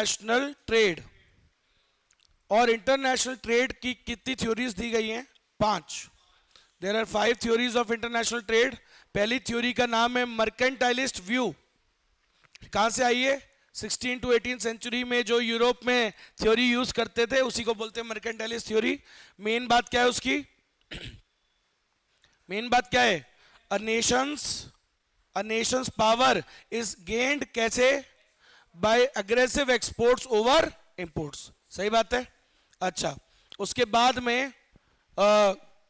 National trade और international trade की कितनी थ्योरीज दी गई हैं? 5। There are 5 theories of international trade. पहली थ्योरी का नाम है मर्केंटाइलिस्ट व्यू। कहां से आई है? 16 to 18 सेंचुरी में जो यूरोप में थ्योरी यूज करते थे उसी को बोलते हैं मर्केंटाइलिस्ट थ्योरी। मेन बात क्या है उसकी? मेन बात क्या है? A nation's power is gained कैसे? By aggressive exports over imports. सही बात है। अच्छा, उसके बाद में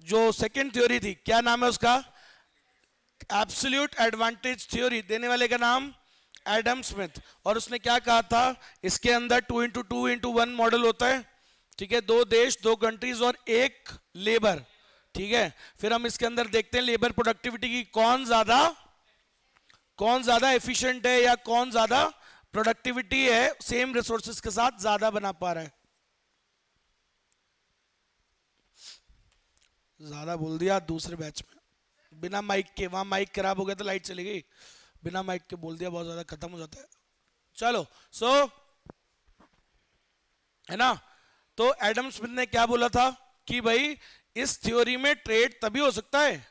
जो सेकंड थ्योरी थी, क्या नाम है उसका? Absolute advantage theory. देने वाले का नाम एडम स्मिथ। और उसने क्या कहा था? इसके अंदर 2x2x1 मॉडल होता है, ठीक है, 2 देश 2 कंट्रीज और 1 लेबर, ठीक है। फिर हम इसके अंदर देखते हैं लेबर प्रोडक्टिविटी की कौन ज्यादा एफिशिएंट है या कौन ज्यादा प्रोडक्टिविटी है सेम रिसोर्सेज के साथ ज्यादा बना पा रहा है। ज्यादा बोल दिया दूसरे बैच में बिना माइक के। वहां माइक खराब हो गया तो लाइट चली गई, बिना माइक के बोल दिया, बहुत ज्यादा खत्म हो जाता है। चलो, है ना। तो एडम स्मिथ ने क्या बोला था कि भाई इस थ्योरी में ट्रेड तभी हो सकता है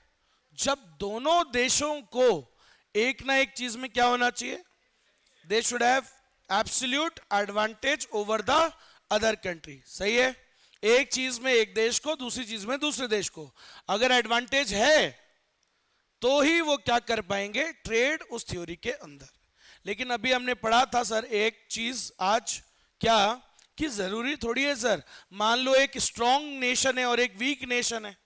जब दोनों देशों को एक ना एक चीज में क्या होना चाहिए? They should have absolute advantage over the other country. सही है। एक चीज में एक देश को, दूसरी चीज में दूसरे देश को अगर एडवांटेज है तो ही वो क्या कर पाएंगे? ट्रेड उस थ्योरी के अंदर। लेकिन अभी हमने पढ़ा था सर एक चीज आज, क्या कि जरूरी थोड़ी है सर, मान लो एक स्ट्रॉन्ग नेशन है और एक वीक नेशन है।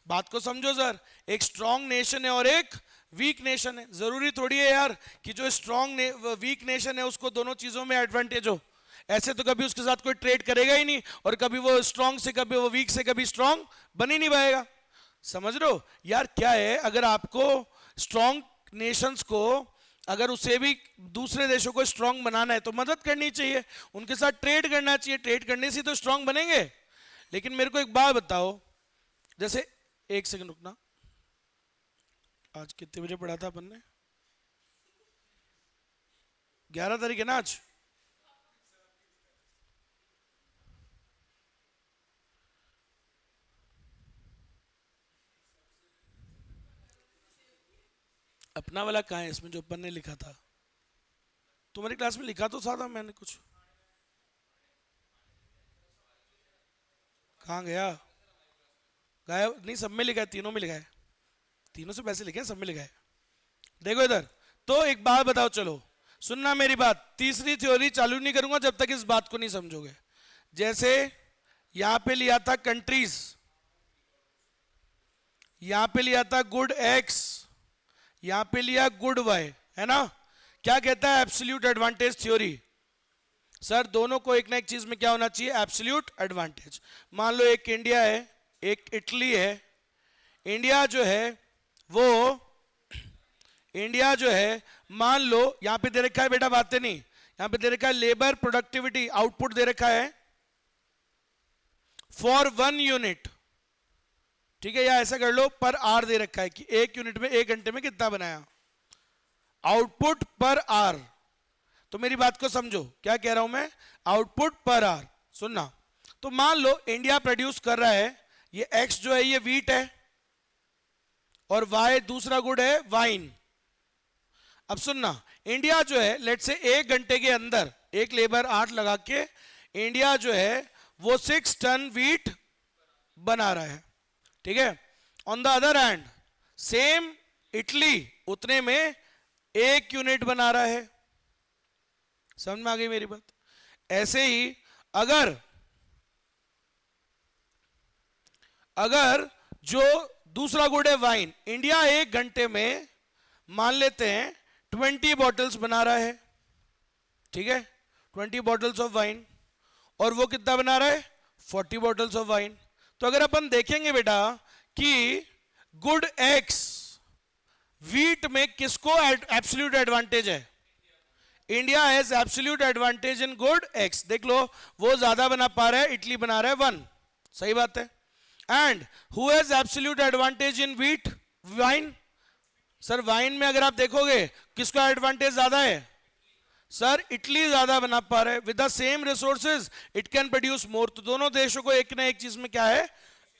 बात को समझो सर, एक स्ट्रॉन्ग नेशन है और एक वीक नेशन है। जरूरी थोड़ी है यार कि जो स्ट्रॉन्ग वीक नेशन है उसको दोनों चीजों में एडवांटेज हो। ऐसे तो कभी उसके साथ कोई ट्रेड करेगा ही नहीं, और कभी वो स्ट्रॉन्ग से, कभी वो वीक से, कभी स्ट्रॉन्ग बन ही नहीं पाएगा। समझ रहे हो यार? क्या है, अगर आपको स्ट्रॉन्ग नेशंस को, अगर उसे भी दूसरे देशों को स्ट्रॉन्ग बनाना है तो मदद करनी चाहिए, उनके साथ ट्रेड करना चाहिए। ट्रेड करने से तो स्ट्रॉन्ग बनेंगे। लेकिन मेरे को एक बात बताओ, जैसे, एक सेकंड रुकना, आज कितने बजे पढ़ा था अपन ने? 11 तारीख है ना आज? अपना वाला कहाँ है इसमें जो अपन ने लिखा था? तुम्हारी क्लास में लिखा तो था मैंने कुछ, कहाँ गया? गायब नहीं, सब में लिखा है, तीनों में लिखा है, तीनों से पैसे लिखे हैं, सब में लिखा है। देखो इधर, तो एक बात बताओ, चलो सुनना मेरी बात, तीसरी थ्योरी चालू नहीं करूंगा जब तक इस बात को नहीं समझोगे। जैसे यहां पे लिया था कंट्रीज, यहां पे लिया था गुड एक्स, यहां पे लिया गुड वाई, है ना। क्या कहता है एब्सोल्यूट एडवांटेज थ्योरी? सर दोनों को एक ना एक चीज में क्या होना चाहिए? Absolute advantage. मान लो एक इंडिया है, एक इटली है। इंडिया जो है, मान लो यहां पे दे रखा है, बेटा बातें नहीं, यहां पे दे रखा है लेबर प्रोडक्टिविटी आउटपुट दे रखा है फॉर 1 यूनिट, ठीक है, या ऐसा कर लो पर आर दे रखा है कि 1 यूनिट में 1 घंटे में कितना बनाया आउटपुट पर आर। तो मेरी बात को समझो, क्या कह रहा हूं मैं? आउटपुट पर आर। सुनना, तो मान लो इंडिया प्रोड्यूस कर रहा है, ये एक्स जो है ये वीट है और वाई दूसरा गुड है वाइन। अब सुनना, इंडिया जो है लेट से 1 घंटे के अंदर, एक लेबर 8 लगा के इंडिया जो है वो 6 टन वीट बना रहा है, ठीक है। On the other hand same Italy उतने में 1 यूनिट बना रहा है। समझ में आ गई मेरी बात? ऐसे ही अगर जो दूसरा गुड है वाइन, इंडिया 1 घंटे में मान लेते हैं 20 बॉटल्स बना रहा है, ठीक है, 20 बॉटल्स ऑफ वाइन, और वो कितना बना रहा है? 40 बॉटल्स ऑफ वाइन। तो अगर अपन देखेंगे बेटा कि गुड एक्स वीट में किसको एब्सोल्यूट एडवांटेज है? India has absolute advantage in good x. देख लो, वो ज्यादा बना पा रहा है, इटली बना रहा है 1, सही बात है। And who has absolute advantage in wheat? Wine. Sir wine में अगर आप देखोगे किसका एडवांटेज ज्यादा है? सर इटली ज्यादा बना पा रहा है, with the same resources it can produce more. तो दोनों देशों को एक ना एक चीज में क्या है,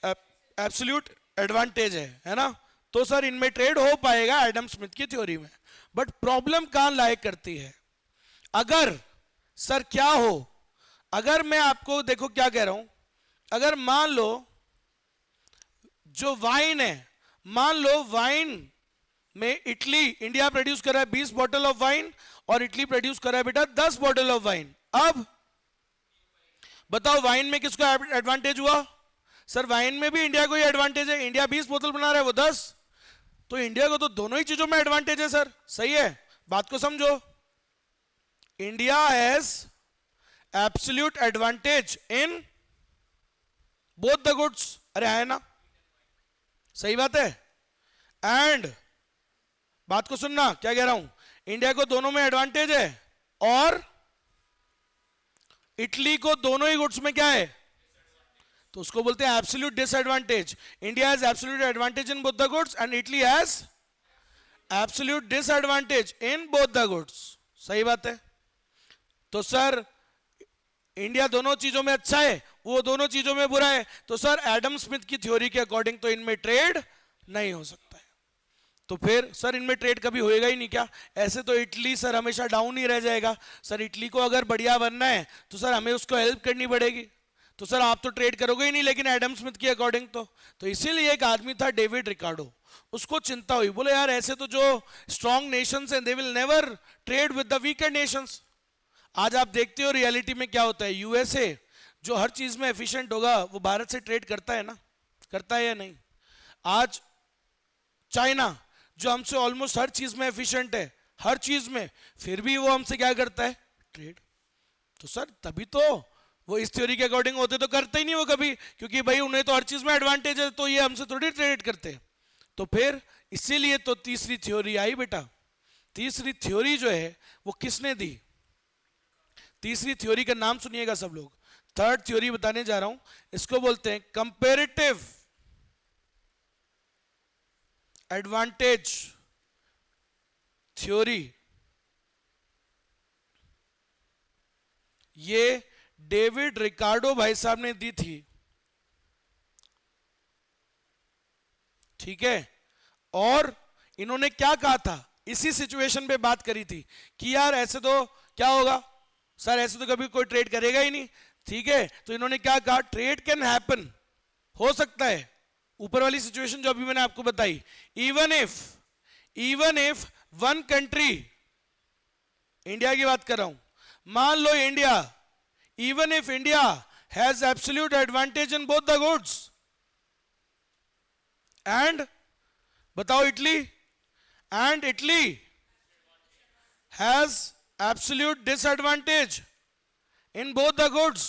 एब्सोल्यूट एडवांटेज है ना। तो सर इनमें ट्रेड हो पाएगा एडम स्मिथ की थ्योरी में। बट प्रॉब्लम कहां लाए करती है, अगर सर क्या हो, अगर मैं आपको देखो क्या कह रहा हूं, अगर मान लो जो वाइन है, मान लो वाइन में इटली, इंडिया प्रोड्यूस कर रहा है 20 बॉटल ऑफ वाइन और इटली प्रोड्यूस कर रहा है बेटा 10 बॉटल ऑफ वाइन। अब बताओ वाइन में किसको एडवांटेज हुआ? सर वाइन में भी इंडिया को ही एडवांटेज है, इंडिया 20 बोतल बना रहा है वो 10, तो इंडिया को तो दोनों ही चीजों में एडवांटेज है सर। सही है, बात को समझो। India has absolute advantage in both the goods. अरे है ना, सही बात है। एंड बात को सुनना क्या कह रहा हूं, इंडिया को दोनों में एडवांटेज है और इटली को दोनों ही गुड्स में क्या है, तो उसको बोलते हैं absolute disadvantage. India has absolute advantage in both the goods and Italy has absolute disadvantage in both the goods. सही बात है। तो सर इंडिया दोनों चीजों में अच्छा है, वो दोनों चीजों में बुरा है, तो सर एडम स्मिथ की थ्योरी के अकॉर्डिंग तो इनमें ट्रेड नहीं हो सकता है। तो फिर सर इनमें ट्रेड कभी होएगा ही नहीं क्या? ऐसे तो इटली सर हमेशा डाउन ही रह जाएगा। सर इटली को अगर बढ़िया बनना है तो सर हमें उसको हेल्प करनी पड़ेगी। तो सर आप तो ट्रेड करोगे ही नहीं लेकिन एडम स्मिथ की अकॉर्डिंग तो इसीलिए एक आदमी था डेविड रिकार्डो, उसको चिंता हुई, बोले यार ऐसे तो जो स्ट्रॉन्ग नेशंस हैं they will never trade with the weaker Nations. आज आप देखते हो रियलिटी में क्या होता है, यूएसए जो हर चीज में एफिशिएंट होगा वो भारत से ट्रेड करता है ना, करता है या नहीं? आज चाइना जो हमसे ऑलमोस्ट हर चीज में एफिशिएंट है, हर चीज में, फिर भी वो हमसे क्या करता है, ट्रेड। तो सर तभी तो वो इस थ्योरी के अकॉर्डिंग होते तो करते ही नहीं वो कभी, क्योंकि भाई उन्हें तो हर चीज में एडवांटेज है, तो ये हमसे थोड़ी ट्रेड करते। तो फिर इसीलिए तो तीसरी थ्योरी आई बेटा। तीसरी थ्योरी जो है वो किसने दी? तीसरी थ्योरी का नाम सुनिएगा सब लोग, थर्ड थ्योरी बताने जा रहा हूं, इसको बोलते हैं कंपैरेटिव एडवांटेज थ्योरी। ये डेविड रिकार्डो भाई साहब ने दी थी, ठीक है। और इन्होंने क्या कहा था, इसी सिचुएशन पे बात करी थी कि यार ऐसे तो क्या होगा सर, ऐसे तो कभी कोई ट्रेड करेगा ही नहीं, ठीक है। तो इन्होंने क्या कहा, ट्रेड कैन हैपन, हो सकता है, ऊपर वाली सिचुएशन जो अभी मैंने आपको बताई, even if one country, India की बात कर रहा हूं, मान लो India, even if India has absolute advantage in both the goods and बताओ Italy has absolute disadvantage in both the goods,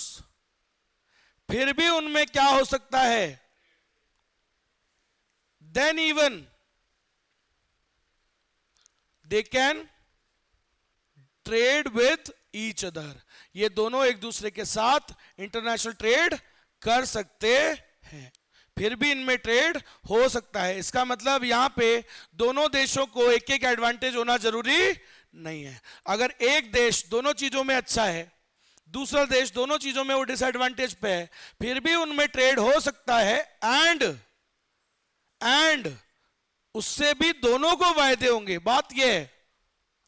फिर भी उनमें क्या हो सकता है, then even they can trade with each other, ये दोनों एक दूसरे के साथ इंटरनेशनल ट्रेड कर सकते हैं, फिर भी इनमें ट्रेड हो सकता है। इसका मतलब यहां पे दोनों देशों को एक एक एडवांटेज होना जरूरी नहीं है। अगर एक देश दोनों चीजों में अच्छा है, दूसरा देश दोनों चीजों में वो डिसएडवांटेज पे है, फिर भी उनमें ट्रेड हो सकता है एंड उससे भी दोनों को फायदे होंगे। बात ये है,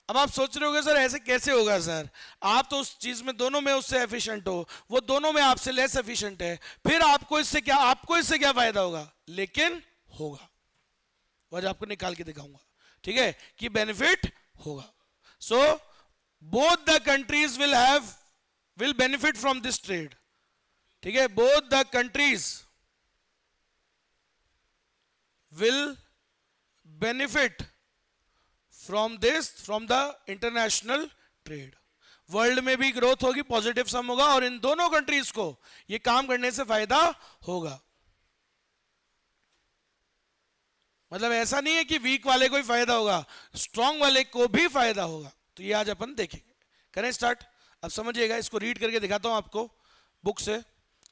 अब आप सोच रहे होंगे सर ऐसे कैसे होगा सर, आप तो उस चीज में दोनों में उससे एफिशिएंट हो, वो दोनों में आपसे लेस एफिशिएंट है, फिर आपको इससे क्या फायदा होगा, लेकिन होगा, वह आपको निकाल के दिखाऊंगा, ठीक है, कि बेनिफिट होगा। So both the countries will benefit from this trade, ठीक है, both the countries will benefit from the international trade. World में भी ग्रोथ होगी, पॉजिटिव सम होगा, और इन दोनों कंट्रीज को ये काम करने से फायदा होगा। मतलब ऐसा नहीं है कि वीक वाले को ही फायदा होगा, स्ट्रांग वाले को भी फायदा होगा। तो ये आज अपन देखेंगे। करें स्टार्ट? अब समझिएगा, इसको रीड करके दिखाता हूं आपको बुक से।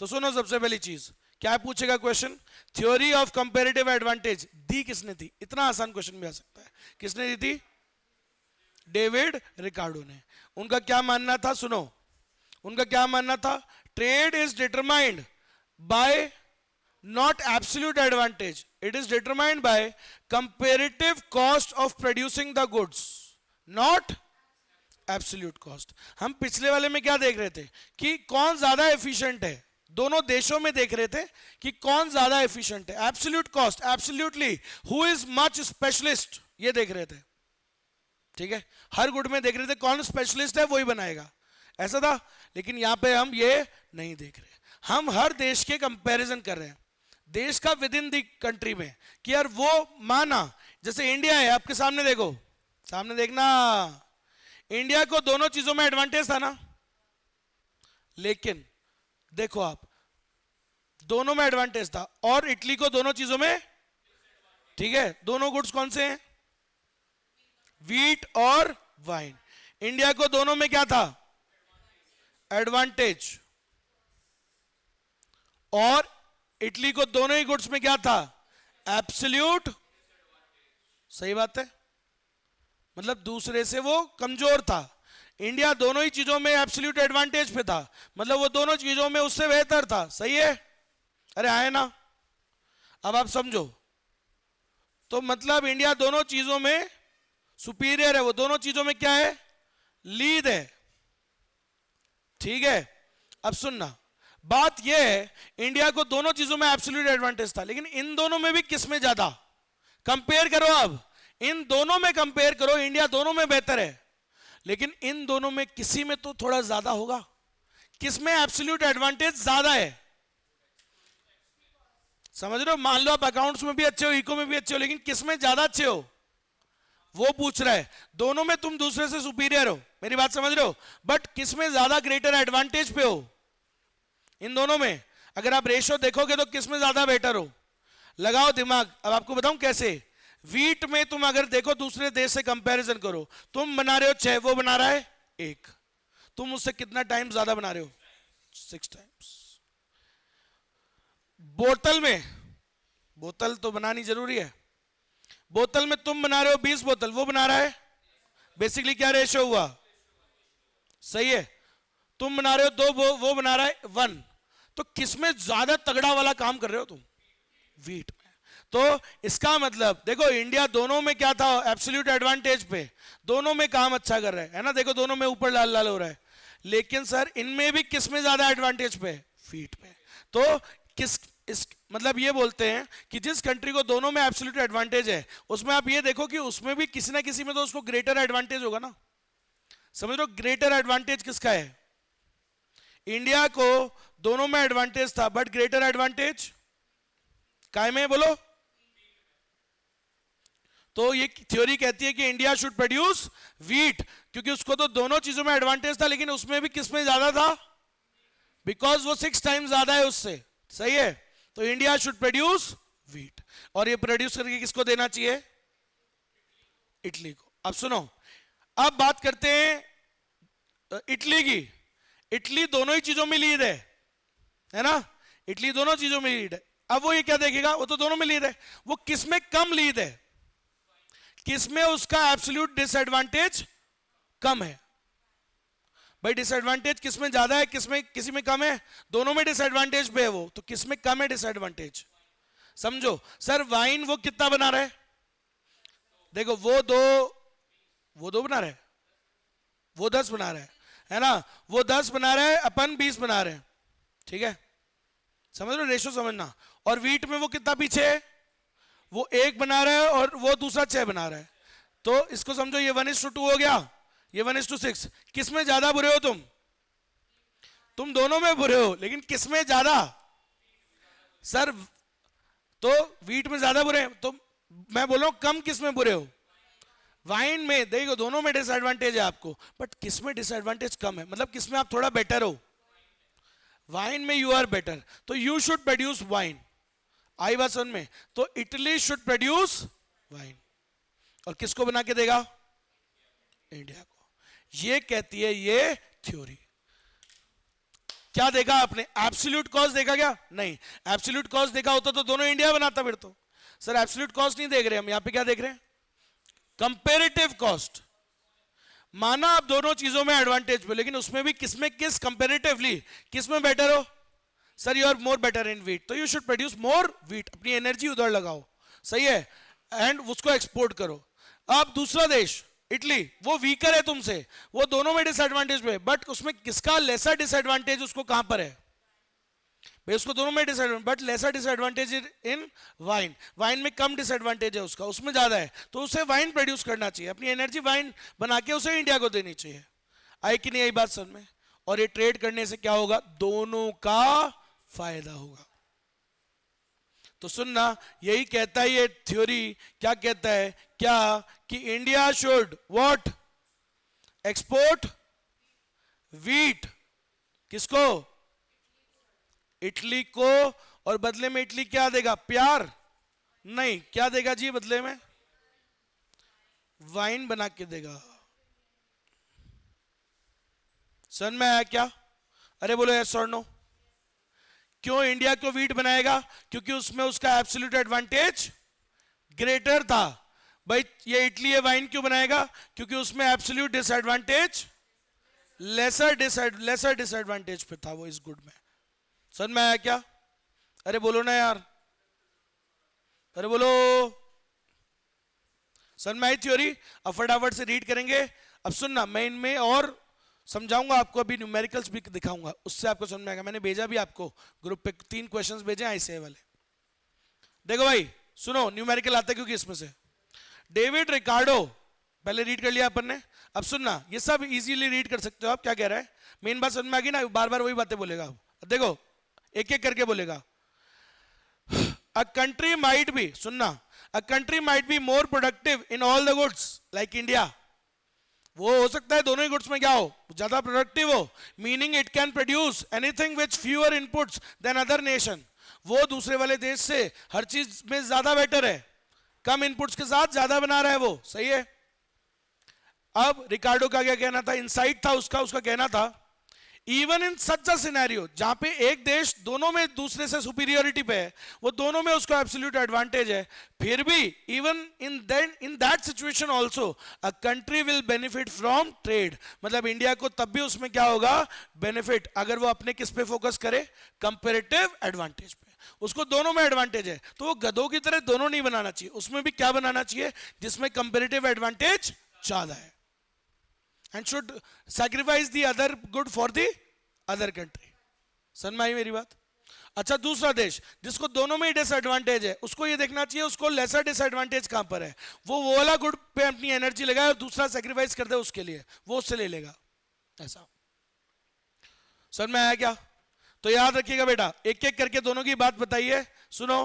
तो सुनो, सबसे पहली चीज क्या पूछेगा question, theory of comparative advantage दी किसने थी? इतना आसान क्वेश्चन भी आ सकता है, किसने दी थी? डेविड रिकार्डो ने। उनका क्या मानना था, सुनो, उनका क्या मानना था, trade is determined by not absolute advantage, it is determined by comparative cost of producing the goods, not absolute cost। हम पिछले वाले में क्या देख रहे थे कि कौन ज्यादा एफिशिएंट है, दोनों देशों में देख रहे थे कि कौन ज्यादा एफिशिएंट है, absolute cost, absolutely who is much specialist, ये देख रहे थे, ठीक है, हर गुड में देख रहे थे कौन स्पेशलिस्ट है वही बनाएगा, ऐसा था। लेकिन यहां पे हम ये नहीं देख रहे, हम हर देश के कंपैरिजन कर रहे हैं, देश का विद इन दी कंट्री में, कि यार वो माना, जैसे इंडिया है आपके सामने, देखो सामने देखना, इंडिया को दोनों चीजों में एडवांटेज था ना, लेकिन देखो आप, दोनों में एडवांटेज था, और इटली को दोनों चीजों में, ठीक है, दोनों गुड्स कौन से हैं, व्हीट और वाइन। इंडिया को दोनों में क्या था, एडवांटेज, और इटली को दोनों ही गुड्स में क्या था, एब्सोल्यूट, सही बात है, मतलब दूसरे से वो कमजोर था। इंडिया दोनों ही चीजों में एब्सोल्यूट एडवांटेज पे था, मतलब वो दोनों चीजों में उससे बेहतर था, सही है, अरे आए ना, अब आप समझो, तो मतलब इंडिया दोनों चीजों में सुपीरियर है, वो दोनों चीजों में क्या है, लीड है, ठीक है। अब सुनना, बात यह है, इंडिया को दोनों चीजों में एब्सोल्यूट एडवांटेज था, लेकिन इन दोनों में भी किस में ज्यादा, कंपेयर करो, अब इन दोनों में कंपेयर करो, इंडिया दोनों में बेहतर है, लेकिन इन दोनों में किसी में तो थोड़ा ज्यादा होगा, किसमें एब्सोल्यूट एडवांटेज ज्यादा है, समझ रहे हो, मान लो आप अकाउंट्स में भी अच्छे हो, इको में भी अच्छे हो, लेकिन किसमें ज्यादा अच्छे हो, वो पूछ रहा है। दोनों में तुम दूसरे से सुपीरियर हो, मेरी बात समझ रहे हो, बट किसमें ज्यादा ग्रेटर एडवांटेज पे हो, इन दोनों में अगर आप रेशियो देखोगे तो किसमें ज्यादा बेटर हो, लगाओ दिमाग। अब आपको बताऊं कैसे, वीट में तुम अगर देखो दूसरे देश से कंपैरिजन करो, तुम बना रहे हो 6, वो बना रहा है 1, तुम उससे कितना टाइम ज्यादा बना रहे हो, 6 टाइम्स। बोतल में, बोतल तो बनानी जरूरी है, बोतल में तुम बना रहे हो 20 बोतल, वो बना रहा है, बेसिकली क्या रेशियो हुआ, सही है, तुम बना रहे हो 2, वो बना रहा है 1, तो किसमें ज्यादा तगड़ा वाला काम कर रहे हो तुम, वीट में। तो इसका मतलब देखो, इंडिया दोनों में क्या था, एब्सोल्यूट एडवांटेज पे, दोनों में काम अच्छा कर रहा है ना, देखो दोनों में ऊपर लाल लाल हो रहा है, लेकिन सर इनमें भी किसमें ज्यादा एडवांटेज पे, वीट पे। तो किस इस मतलब ये बोलते हैं कि जिस कंट्री को दोनों में एब्सोल्यूट एडवांटेज है, उसमें आप ये देखो कि उसमें भी किसी ना किसी में तो उसको ग्रेटर एडवांटेज होगा ना, समझ लो, ग्रेटर एडवांटेज किसका है, इंडिया को दोनों में एडवांटेज था, बट ग्रेटर एडवांटेज काय में, बोलो। तो ये थ्योरी कहती है कि इंडिया शुड प्रोड्यूस व्हीट, क्योंकि उसको तो दोनों चीजों में एडवांटेज था, लेकिन उसमें भी किसमें ज्यादा था, बिकॉज वो 6 टाइम्स ज्यादा है उससे, सही है। तो इंडिया शुड प्रोड्यूस व्हीट, और ये प्रोड्यूस करके किसको देना चाहिए, इटली को। अब सुनो, अब बात करते हैं इटली की। इटली दोनों ही चीजों में लीड है ना, इटली दोनों चीजों में लीड है। अब वो ये क्या देखेगा, वो तो दोनों में लीड है, वो किसमें कम लीड है, किसमें उसका एब्सोल्यूट डिसएडवांटेज कम है। भाई डिसएडवांटेज किसमें ज्यादा है, किसमें किसी में कम है, दोनों में डिसएडवांटेज पे है वो, तो किसमें कम है डिसएडवांटेज, समझो। सर वाइन वो कितना बना रहा है, देखो वो दो बना रहा है, वो 10 बना रहा है ना, वो 10 बना रहा है, अपन 20 बना रहे हैं, ठीक है, समझ लो, रेशो समझना। और वीट में वो कितना पीछे है, वो 1 बना रहा है और वो दूसरा 6 बना रहा है, तो इसको समझो ये 1:2 हो गया, ये 1:6। किसमें ज्यादा बुरे हो तुम दोनों में बुरे हो, लेकिन किसमें ज्यादा, सर तो वीट में ज्यादा बुरे हैं, तो मैं बोल रहा हूं कम किसमें बुरे हो, वाइन में। देखो दोनों में डिसएडवांटेज है आपको, बट किसमें डिसएडवांटेज कम है, मतलब किसमें आप थोड़ा बेटर हो, वाइन में यू आर बेटर, तो यू शुड प्रोड्यूस वाइन, आई बात समझ में। तो इटली शुड प्रोड्यूस वाइन, और किसको बना के देगा, इंडिया को। ये कहती है ये थ्योरी। क्या देखा आपने, एब्सोल्यूट कॉस्ट देखा क्या, नहीं, एब्सोल्यूट कॉस्ट देखा होता तो दोनों इंडिया बनाता फिर तो। सर एब्सोल्यूट कॉस्ट नहीं देख रहे हम, यहां पे क्या देख रहे हैं, कंपेरेटिव कॉस्ट। माना आप दोनों चीजों में एडवांटेज पे, लेकिन उसमें भी किसमें किस कंपेरेटिवली किस में बेटर हो? Sir you are more better in wheat, तो you should produce more wheat, अपनी एनर्जी उधर लगाओ, सही है, एंड उसको एक्सपोर्ट करो। अब दूसरा देश इटली, वो वीकर है तुमसे, वो दोनों में डिसएडवांटेज पे, बट उसमें किसका लेसर डिसएडवांटेज उसको कहां पर है? भाई उसको दोनों में disadvantage, but lesser disadvantage in wine, wine में कम डिसएडवांटेज है उसका, उसमें ज्यादा है, तो उसे वाइन प्रोड्यूस करना चाहिए, अपनी एनर्जी वाइन बना के उसे इंडिया को देनी चाहिए। आई कि नहीं आई बात समझ में? और ये ट्रेड करने से क्या होगा? दोनों का फायदा होगा। तो सुनना, यही कहता है ये थ्योरी, क्या कहता है क्या, कि India should what, export wheat, किसको? इटली को, और बदले में इटली क्या देगा? प्यार नहीं, क्या देगा जी बदले में? वाइन बना के देगा। समझ में आया क्या? अरे बोलो यस और नो। क्यों इंडिया को वीट बनाएगा? क्योंकि उसमें उसका एब्सोल्यूट एडवांटेज ग्रेटर था। भाई ये इटली है, वाइन क्यों बनाएगा? क्योंकि उसमें एब्सोल्यूट डिसएडवांटेज लेसर डिसएडवांटेज पे था वो इस गुड में। समझ में आया क्या? अरे बोलो ना यार, अरे बोलो। समझ में आई थ्योरी? अब फटाफट से रीड करेंगे। अब सुनना, मैं इनमें और समझाऊंगा आपको, अभी न्यूमेरिकल्स भी दिखाऊंगा, उससे आपको समझ में आएगा। मैंने भेजा भी आपको ग्रुप पे 3 क्वेश्चंस भेजे ऐसे वाले। देखो भाई सुनो, न्यूमेरिकल आता है क्योंकि इसमें से डेविड रिकार्डो, पहले रीड कर लिया अपन ने। अब सुनना, ये सब इजीली रीड कर सकते हो आप। क्या कह रहा है, मेन बात समझ में आ गई ना? बार बार वही बातें बोलेगा। अब देखो एक एक करके बोलेगा। अ कंट्री माइट बी, सुनना, a country might be more productive in all the goods like India. वो हो सकता है दोनों ही गुड्स में क्या हो, ज्यादा प्रोडक्टिव हो, meaning it can produce anything which fewer inputs than other nation. वो दूसरे वाले देश से हर चीज में ज्यादा बेटर है, कम इनपुट्स के साथ ज्यादा बना रहा है वो, सही है। अब रिकार्डो का क्या कहना था, इनसाइट था उसका कहना था, even in such a scenario, जहां पे एक देश दोनों में दूसरे से सुपीरियोरिटी पे है, वो दोनों में उसका एब्सोल्यूट एडवांटेज है, फिर भी even in that situation also a country will benefit from trade. मतलब इंडिया को तब भी उसमें क्या होगा, बेनिफिट, अगर वो अपने किस पे फोकस करे, कंपैरेटिव एडवांटेज पे। उसको दोनों में एडवांटेज है, तो वो गधों की तरह दोनों नहीं बनाना चाहिए, उसमें भी क्या बनाना चाहिए, जिसमें कंपैरेटिव एडवांटेज ज्यादा है, and should sacrifice the other good for the other country। समझ में आई मेरी बात? अच्छा, दूसरा देश जिसको दोनों में ही डिसएडवांटेज है, उसको ये देखना चाहिए उसको लेसर डिसएडवांटेज कहां पर है, वो वाला गुड पे अपनी एनर्जी लगाए और दूसरा सेक्रीफाइस कर दे उसके लिए, वो उससे ले लेगा। ऐसा समझ में आया क्या? तो याद रखिएगा बेटा, एक एक करके दोनों की बात बताइए। सुनो,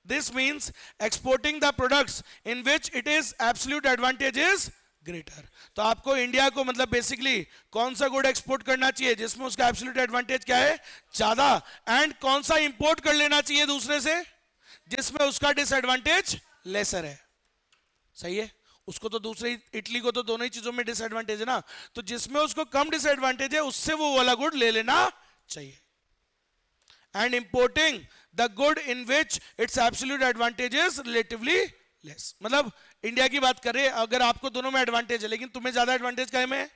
this means exporting the products in which it is absolute advantage is greater. तो आपको इंडिया को मतलब बेसिकली कौन सा गुड एक्सपोर्ट करना चाहिए जिसमें उसका एब्सोल्यूट एडवांटेज क्या है, ज्यादा, एंड कौन सा इंपोर्ट कर लेना चाहिए दूसरे से जिसमें उसका डिसएडवांटेज लेसर है, सही है। उसको तो दूसरे इटली को तो दोनों ही चीजों में डिसएडवांटेज है ना, तो जिसमें उसको कम डिसएडवांटेज है उससे वो वाला गुड ले लेना चाहिए। And importing the good in which it's absolute advantage is relatively less. मतलब इंडिया की बात करें, अगर आपको दोनों में एडवांटेज है लेकिन तुम्हें ज्यादा एडवांटेज काय में है,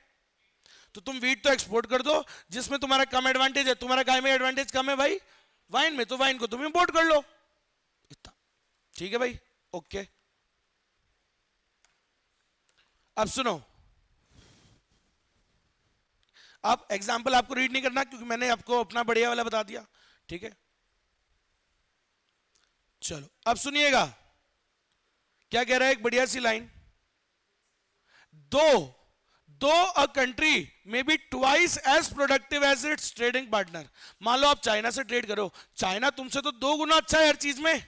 तो तुम वीट तो एक्सपोर्ट कर दो, जिसमें तुम्हारा कम एडवांटेज है, तुम्हारा काय में एडवांटेज कम है भाई, वाइन में, तो वाइन को तुम इंपोर्ट कर लो, इतना। ठीक है भाई, ओके। अब सुनो, अब एग्जाम्पल आपको रीड नहीं करना क्योंकि मैंने आपको अपना बढ़िया वाला बता दिया, ठीक है। चलो अब सुनिएगा क्या कह रहा है, एक बढ़िया सी line, though a country may be twice as productive as its trading partner. मान लो आप चाइना से ट्रेड करो, चाइना तुमसे तो 2 गुना अच्छा है हर चीज में,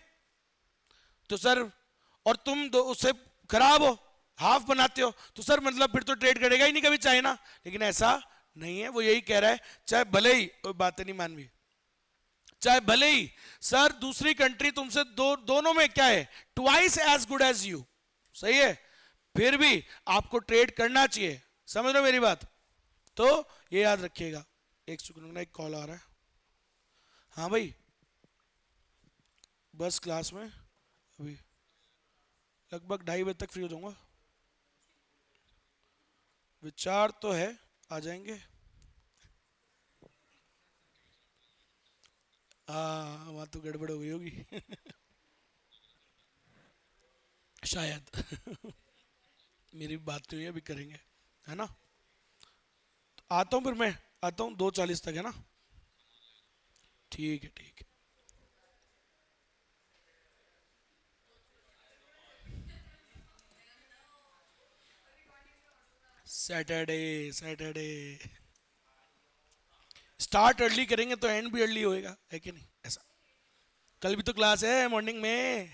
तो सर, और तुम उससे खराब हो, हाफ बनाते हो, तो सर मतलब फिर तो ट्रेड करेगा ही नहीं कभी चाइना। लेकिन ऐसा नहीं है, वो यही कह रहा है, चाहे भले ही, कोई बातें नहीं मानवी, चाहे भले ही सर दूसरी कंट्री तुमसे दोनों में क्या है, twice as good as you, सही है, फिर भी आपको ट्रेड करना चाहिए। समझ रहे हो मेरी बात? तो ये याद रखिएगा। एक सेकंड, एक कॉल आ रहा है। हाँ भाई, बस क्लास में अभी लगभग 2:30 बजे तक फ्री हो जाऊंगा। विचार तो है, आ जाएंगे। हाँ, वहां तो गड़बड़ हो गई होगी। शायद। मेरी बात तो हुई है, अभी करेंगे, है ना। आता हूँ फिर मैं, आता हूँ 2:40 तक, है ना। ठीक है, ठीक है। सैटरडे, सैटरडे स्टार्ट अर्ली करेंगे तो एंड भी अर्ली होएगा, है कि नहीं ऐसा। कल भी तो क्लास है मॉर्निंग में।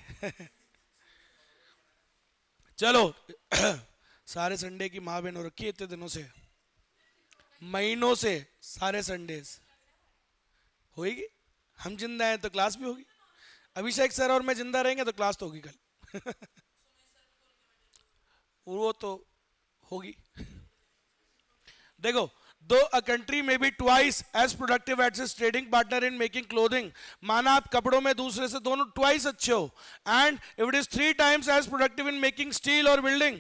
चलो। सारे संडे की माँ बहन हो रखी है इतने दिनों से, महीनों से। सारे संडेज होएगी। हम जिंदा हैं तो क्लास भी होगी। अभिषेक सर और मैं जिंदा रहेंगे तो क्लास तो होगी कल। वो तो होगी। देखो, though a country may be twice as productive as its trading partner in making clothing, माना आप कपड़ों में दूसरे से दोनों ट्वाइस अच्छे हो, and if it is 3 times as productive in making steel और बिल्डिंग,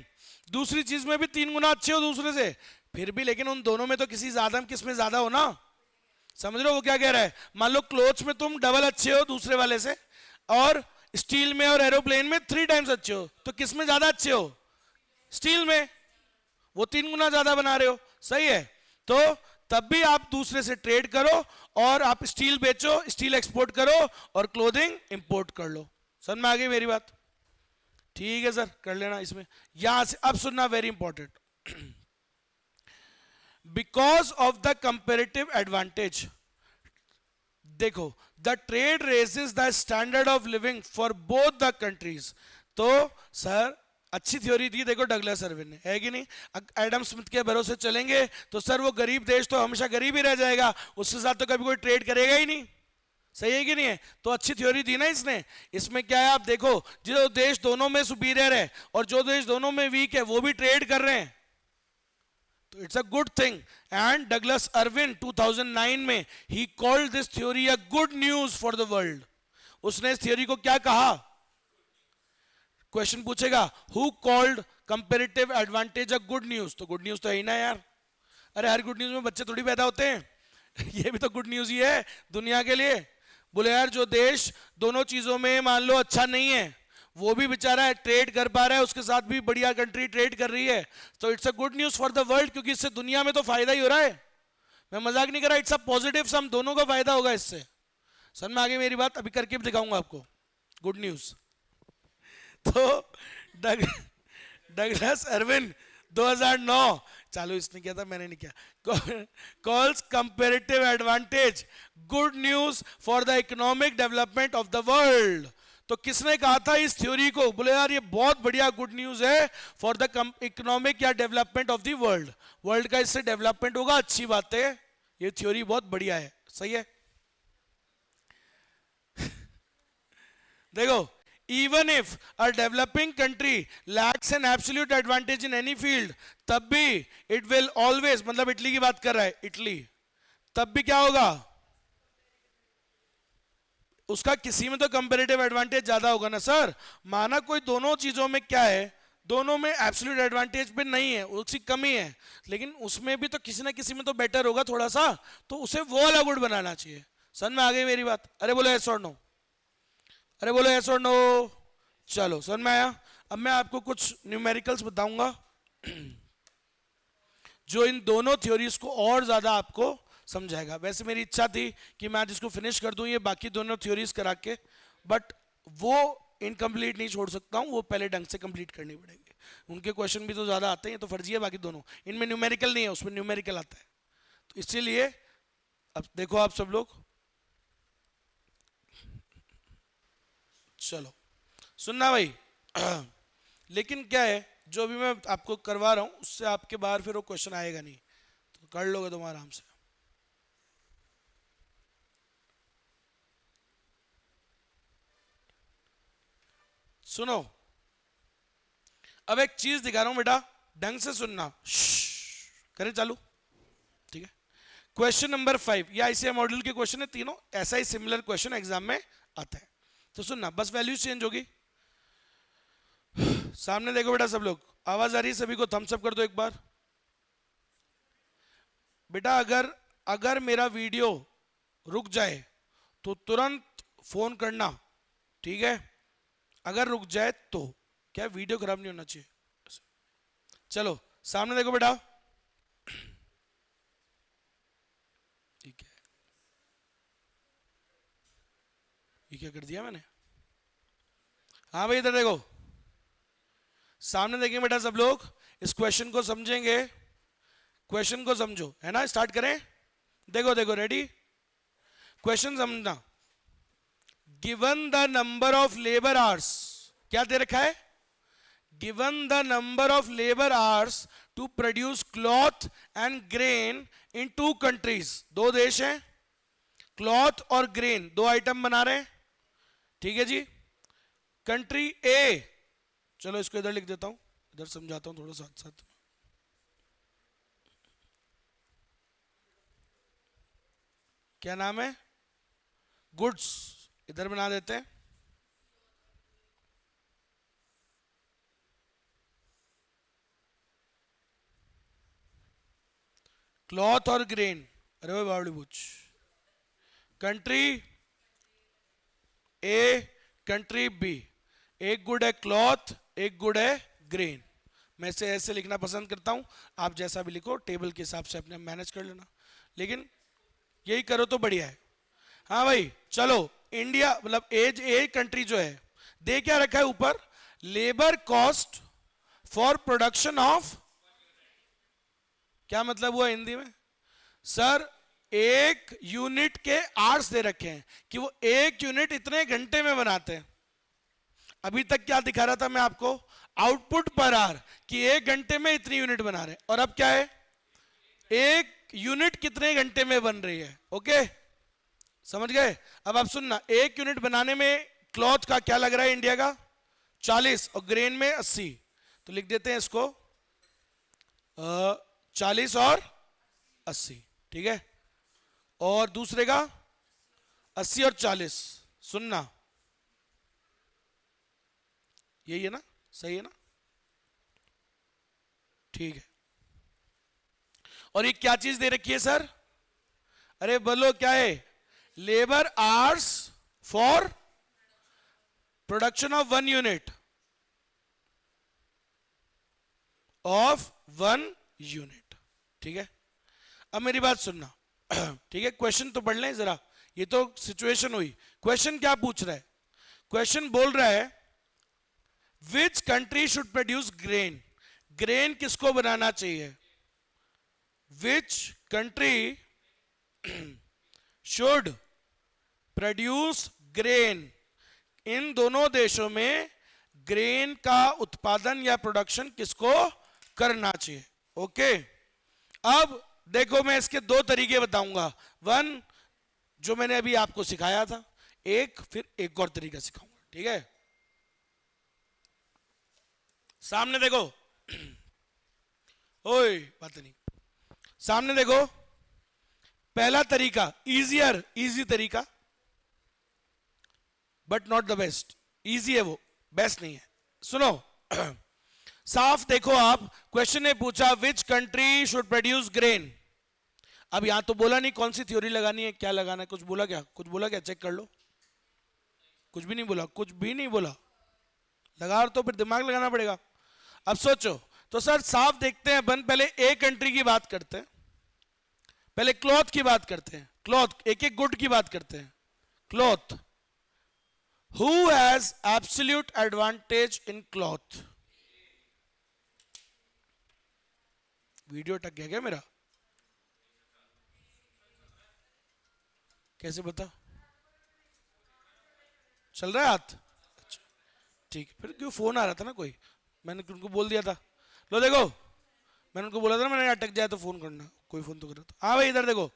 दूसरी चीज में भी 3 गुना अच्छे हो दूसरे से, फिर भी लेकिन उन दोनों में तो किसी ज्यादा किस में ज्यादा हो ना। समझ रहे हो वो क्या कह रहा है। मान लो क्लोथ्स में तुम डबल अच्छे हो दूसरे वाले से, और स्टील में और एरोप्लेन में 3 times अच्छे हो, तो किस में ज्यादा अच्छे हो। स्टील में। वो 3 गुना ज्यादा बना रहे हो, सही है। तो तब भी आप दूसरे से ट्रेड करो, और आप स्टील बेचो, स्टील एक्सपोर्ट करो, और क्लोथिंग इंपोर्ट कर लो। समझ में आ गई मेरी बात। ठीक है सर, कर लेना इसमें। यहां से अब सुनना, very important. Because of the comparative advantage, देखो, the trade raises the standard of living for both the countries. तो सर अच्छी थ्योरी दी देखो डगलस अर्विन ने, है कि नहीं। एडम स्मिथ के भरोसे चलेंगे तो सर वो गरीब देश तो हमेशा गरीब ही रह जाएगा, उसके साथ तो कभी कोई ट्रेड करेगा ही नहीं। सही है कि नहीं है। तो अच्छी थ्योरी दी ना इसने। इसमें क्या है, आप देखो, जो देश दोनों में सुपीरियर है और जो देश दोनों में वीक है वो भी ट्रेड कर रहे हैं, तो it's a good thing. And Douglas Irwin 2009 में he called this theory a good news for the world. उसने इस थ्योरी को क्या कहा। क्वेश्चन पूछेगा, who called comparative advantage a good news, तो गुड न्यूज तो है ही ना यार। अरे हर गुड न्यूज में बच्चे थोड़ी पैदा होते हैं। ये भी तो गुड न्यूज ही है दुनिया के लिए। बोले यार, जो देश दोनों चीजों में मान लो अच्छा नहीं है, वो भी बेचारा ट्रेड कर पा रहा है, उसके साथ भी बढ़िया कंट्री ट्रेड कर रही है, तो it's a good news for the world, क्योंकि इससे दुनिया में तो फायदा ही हो रहा है। मैं मजाक नहीं कर रहा, इट्स अ पॉजिटिव सम, दोनों का फायदा होगा इससे। समझ में आगे मेरी बात, अभी करके भी दिखाऊंगा आपको गुड न्यूज। तो डग डगलस अर्विन 2009, चालू इसने किया था मैंने नहीं किया, calls comparative advantage good news for the economic development of the world. तो किसने कहा था इस थ्योरी को, बोले यार ये बहुत बढ़िया गुड न्यूज है फॉर द इकोनॉमिक या development of the world, world का इससे डेवलपमेंट होगा, अच्छी बात है, ये थ्योरी बहुत बढ़िया है। सही है। देखो, even if a developing country lacks an absolute advantage in any field, तब भी it will always, मतलब इटली की बात कर रहा है, इटली, तब भी क्या होगा, उसका किसी में तो कंपेरेटिव एडवांटेज ज्यादा होगा ना सर। माना कोई दोनों चीजों में क्या है, दोनों में एब्सोल्यूट एडवांटेज भी नहीं है, उसकी कमी है, लेकिन उसमें भी तो किसी ना किसी में तो बेटर होगा थोड़ा सा, तो उसे वो वाला गुड बनाना चाहिए। समझ में आ गई मेरी बात। अरे बोलो यस और नो, अरे बोलो यस और नो। चलो समझ में आया। अब मैं आपको कुछ न्यूमेरिकल्स बताऊंगा जो इन दोनों थ्योरीज को और ज्यादा आपको समझाएगा। वैसे मेरी इच्छा थी कि मैं आज इसको फिनिश कर दूं ये बाकी दोनों थ्योरीज करा के, बट वो इनकम्प्लीट नहीं छोड़ सकता हूं, वो पहले ढंग से कंप्लीट करनी पड़ेगी। उनके क्वेश्चन भी तो ज्यादा आते हैं, तो फर्जी है बाकी दोनों, इनमें न्यूमेरिकल नहीं है, उसमें न्यूमेरिकल आता है। तो इसीलिए अब देखो आप सब लोग, चलो सुनना भाई। लेकिन क्या है, जो अभी मैं आपको करवा रहा हूं उससे आपके बाहर फिर वो क्वेश्चन आएगा नहीं, तो कर लोगे तुम आराम से। सुनो, अब एक चीज दिखा रहा हूं बेटा, ढंग से सुनना। करें चालू, ठीक है। क्वेश्चन नंबर 5, ये आईसीआई मॉडल के क्वेश्चन है तीनों, ऐसा ही सिमिलर क्वेश्चन एग्जाम में आता है, तो सुनना, बस वैल्यूज चेंज होगी। सामने देखो बेटा सब लोग, आवाज आ रही है सभी को, थम्स अप कर दो एक बार। बेटा अगर अगर मेरा वीडियो रुक जाए तो तुरंत फोन करना, ठीक है? अगर रुक जाए तो क्या वीडियो खराब नहीं होना चाहिए। चलो सामने देखो बेटा, ठीक है, ये क्या कर दिया मैंने? हाँ भाई इधर देखो, सामने देखेंगे बेटा सब लोग, इस क्वेश्चन को समझेंगे, क्वेश्चन को समझो, है ना? स्टार्ट करें, देखो देखो, रेडी? क्वेश्चन समझना। Given the number of labour hours, क्या दे रखा है? Given the number of labour hours to produce cloth and grain in 2 countries, 2 देश हैं, क्लॉथ और ग्रेन 2 आइटम बना रहे हैं, ठीक है जी? कंट्री ए, चलो इसको इधर लिख देता हूं, इधर समझाता हूं थोड़ा साथ साथ। क्या नाम है? गुड्स, इधर बना देते हैं। क्लॉथ और ग्रेन, अरे भाई बावड़ी पूछ। कंट्री ए, कंट्री बी, एक गुड है क्लॉथ, एक गुड है ग्रेन। मैं इसे ऐसे लिखना पसंद करता हूं, आप जैसा भी लिखो टेबल के हिसाब से अपने मैनेज कर लेना, लेकिन यही करो तो बढ़िया है। हाँ भाई चलो, इंडिया मतलब एज ए कंट्री जो है, दे क्या रखा है ऊपर? Labour cost for production of, क्या मतलब हुआ हिंदी में? सर एक यूनिट के आवर्स दे रखे हैं कि वो एक यूनिट इतने घंटे में बनाते हैं। अभी तक क्या दिखा रहा था मैं आपको? आउटपुट पर आवर, कि एक घंटे में इतनी यूनिट बना रहे हैं, और अब क्या है? एक यूनिट कितने घंटे में बन रही है। ओके, समझ गए? अब आप सुनना, एक यूनिट बनाने में क्लॉथ का क्या लग रहा है इंडिया का? 40, और ग्रेन में 80, तो लिख देते हैं इसको 40 और 80, ठीक है? और दूसरे का 80 और 40, सुनना, यही है ना? सही है ना? ठीक है। और ये क्या चीज दे रखी है सर? अरे बोलो क्या है? Labour hours for production of 1 unit, of 1 unit, ठीक है? अब मेरी बात सुनना, ठीक है? क्वेश्चन तो पढ़ लें जरा, ये तो सिचुएशन हुई। क्वेश्चन क्या पूछ रहा है? क्वेश्चन बोल रहा है which country should produce grain, grain किसको बनाना चाहिए? Which country should produce grain, इन दोनों देशों में ग्रेन का उत्पादन या प्रोडक्शन किसको करना चाहिए। ओके, अब देखो मैं इसके 2 तरीके बताऊंगा, 1 जो मैंने अभी आपको सिखाया था, एक फिर एक और तरीका सिखाऊंगा, ठीक है? सामने देखो, ओए बात नहीं, सामने देखो, पहला तरीका इजियर, इजी तरीका, but not the best. Easy है वो, बेस्ट नहीं है। सुनो, साफ देखो आप, क्वेश्चन ने पूछा विच कंट्री शुड प्रोड्यूस ग्रेन। अब यहां तो बोला नहीं कौन सी थ्योरी लगानी है, क्या लगाना है, कुछ बोला क्या? कुछ बोला क्या? चेक कर लो, कुछ भी नहीं बोला, कुछ भी नहीं बोला। लगा तो फिर दिमाग लगाना पड़ेगा। अब सोचो, तो सर साफ देखते हैं अपन, पहले एक कंट्री की बात करते हैं, पहले क्लॉथ की बात करते हैं, क्लॉथ, एक एक गुड की बात करते हैं। Cloth, who has absolute advantage in cloth? Video अटक गया क्या मेरा? कैसे बता? चल रहा है हाथ? अच्छा ठीक है, फिर क्यों फोन आ रहा था ना कोई, मैंने उनको बोल दिया था। लो देखो, मैंने उनको बोला था ना, मैंने अटक जाए तो फोन करना, कोई फोन तो कर रहा था। हाँ भाई इधर देखो,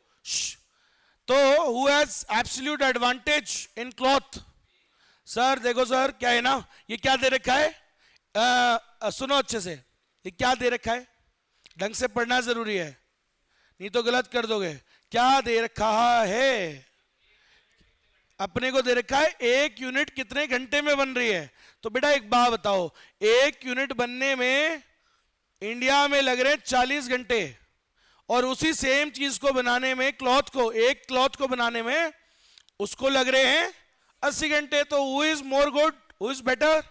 तो who has absolute advantage in cloth? Sir देखो सर, क्या है ना, ये क्या दे रखा है? सुनो अच्छे से, ये क्या दे रखा है? ढंग से पढ़ना जरूरी है, नहीं तो गलत कर दोगे। क्या दे रखा है? अपने को दे रखा है एक यूनिट कितने घंटे में बन रही है। तो बेटा एक बात बताओ, एक यूनिट बनने में इंडिया में लग रहे 40 घंटे, और उसी सेम चीज को बनाने में, एक क्लॉथ को बनाने में उसको लग रहे हैं 80 घंटे। तो who is more good, who is better?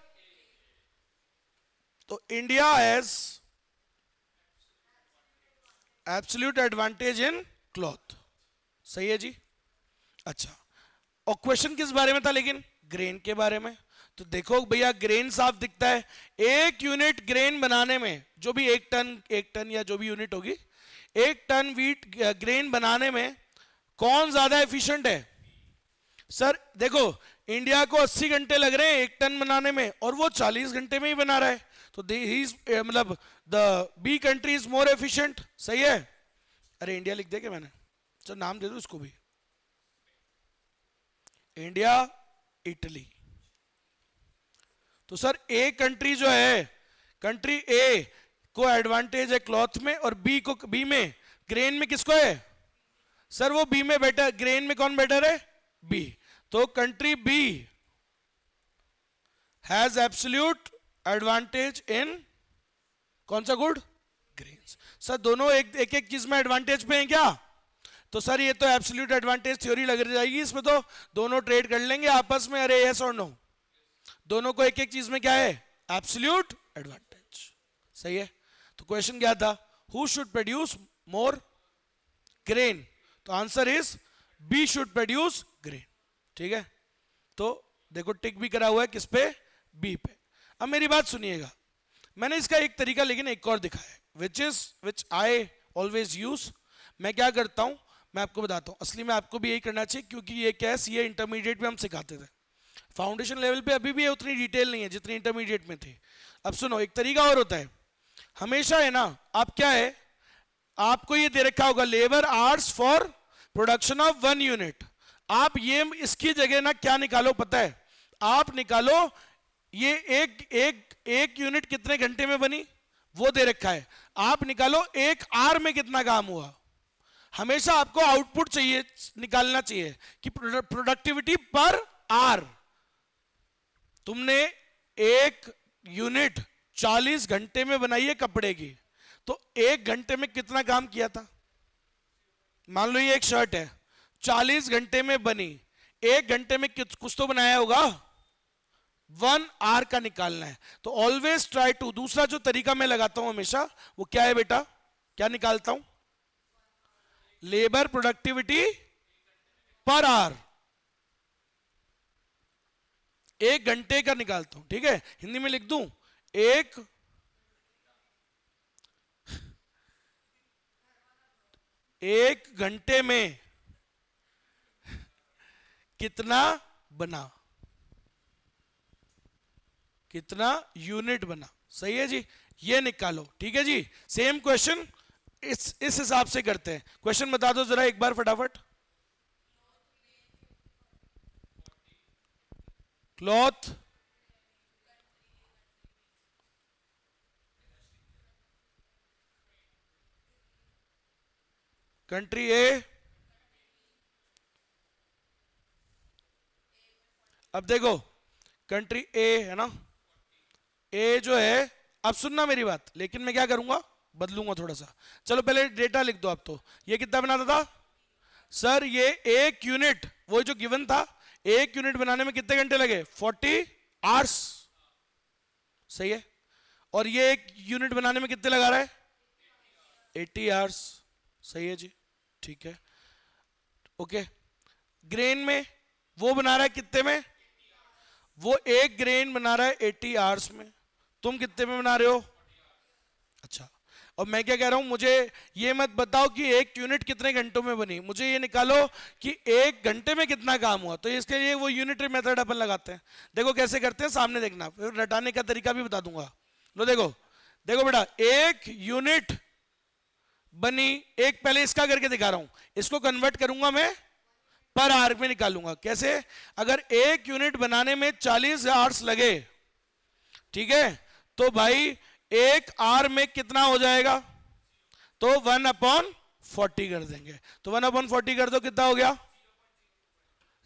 तो India has absolute advantage in cloth. सही है जी। अच्छा, और क्वेश्चन किस बारे में था? लेकिन ग्रेन के बारे में। तो देखो भैया, ग्रेन साफ दिखता है। एक यूनिट ग्रेन बनाने में, जो भी एक टन या जो भी यूनिट होगी, एक टन व्हीट ग्रेन बनाने में कौन ज्यादा एफिशिएंट है? सर देखो, इंडिया को 80 घंटे लग रहे हैं एक टन बनाने में, और वो 40 घंटे में ही बना रहा है। तो मतलब the B country is more efficient. सही है। अरे इंडिया लिख दे क्या मैंने? चलो नाम दे दो इसको भी, इंडिया, इटली। तो सर ए कंट्री जो है, कंट्री ए को एडवांटेज है क्लॉथ में, और बी में ग्रेन में किसको है? सर वो बी में बेटर, ग्रेन में कौन बेटर है? बी। तो country B has absolute advantage in कौन सा गुड? ग्रेन्स। सर दोनों एक चीज में एडवांटेज पे हैं क्या? तो सर ये तो एब्सोल्यूट एडवांटेज थ्योरी लग जाएगी इसमें, तो दोनों ट्रेड कर लेंगे आपस में। अरे यस और नो? दोनों को एक चीज में क्या है? Absolute advantage. सही है। तो क्वेश्चन क्या था? Who should produce more grain? तो answer is B should produce grain. ठीक है। तो देखो टिक भी करा हुआ है किस पे? बी पे। अब मेरी बात सुनिएगा, मैंने इसका एक तरीका लेकिन एक और दिखाया है, विच आई ऑलवेज यूज। मैं क्या करता हूं, मैं आपको बताता हूं। असली में आपको भी यही करना चाहिए, क्योंकि ये क्या है, सीए इंटरमीडिएट में हम सिखाते थे। फाउंडेशन लेवल पे अभी भी उतनी डिटेल नहीं है जितनी इंटरमीडिएट में थी। अब सुनो, एक तरीका और होता है। हमेशा है ना, आप क्या है, आपको ये दे रखा होगा labour hours for production of 1 unit. आप ये इसकी जगह ना क्या निकालो पता है? आप निकालो ये एक यूनिट कितने घंटे में बनी, वो दे रखा है। आप निकालो एक आर में कितना काम हुआ। हमेशा आपको आउटपुट चाहिए, निकालना चाहिए कि प्रोडक्टिविटी पर आर। तुमने एक यूनिट 40 घंटे में बनाई है कपड़े की, तो एक घंटे में कितना काम किया था? मान लो ये एक शर्ट है, 40 घंटे में बनी, एक घंटे में कुछ तो बनाया होगा, 1 आवर का निकालना है। तो ऑलवेज ट्राई टू, दूसरा जो तरीका मैं लगाता हूं हमेशा, वो क्या है बेटा? क्या निकालता हूं? लेबर प्रोडक्टिविटी पर आवर, एक घंटे का निकालता हूं। ठीक है, हिंदी में लिख दूं, एक घंटे में कितना बना, कितना यूनिट बना। सही है जी, ये निकालो। ठीक है जी। सेम क्वेश्चन इस हिसाब से करते हैं। क्वेश्चन बता दो जरा एक बार फटाफट। क्लॉथ कंट्री ए, अब देखो कंट्री ए है ना, ए जो है, अब सुनना मेरी बात, लेकिन मैं क्या करूंगा, बदलूंगा थोड़ा सा। चलो पहले डेटा लिख दो आप। तो ये कितना बनाता था? सर ये एक यूनिट, वो जो गिवन था, एक यूनिट बनाने में कितने घंटे लगे? 40 आवर्स। सही है। और ये एक यूनिट बनाने में कितने लगा रहा है? 80 आवर्स। सही है जी। ठीक है, ओके। ग्रेन में वो बना रहा है कितने में? वो एक ग्रेन बना रहा है 80 आवर्स में। तुम कितने में बना रहे हो? अच्छा, और मैं क्या कह रहा हूं, मुझे ये मत बताओ कि एक यूनिट कितने घंटों में बनी, मुझे ये निकालो कि एक घंटे में कितना काम हुआ। तो इसके लिए वो यूनिटरी मेथड अपन लगाते हैं। देखो कैसे करते हैं, सामने देखना, फिर रटाने का तरीका भी बता दूंगा। लो देखो, देखो बेटा, एक यूनिट बनी, एक पहले इसका करके दिखा रहा हूं, इसको कन्वर्ट करूंगा मैं पर आवर में निकालूंगा। कैसे? अगर एक यूनिट बनाने में 40 आवर्स लगे, ठीक है, तो भाई एक आवर में कितना हो जाएगा? तो 1/40 कर देंगे। तो 1/40 कर दो, कितना हो गया?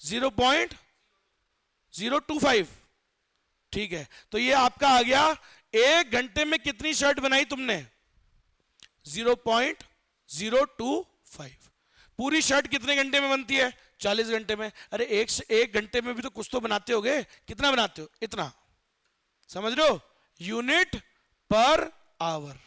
0.025। ठीक है, तो ये आपका आ गया। एक घंटे में कितनी शर्ट बनाई तुमने? 0.25 025। पूरी शर्ट कितने घंटे में बनती है? 40 घंटे में। अरे एक घंटे में भी तो कुछ तो बनाते होगे, कितना बनाते हो? इतना, समझ रहे हो? Unit per hour.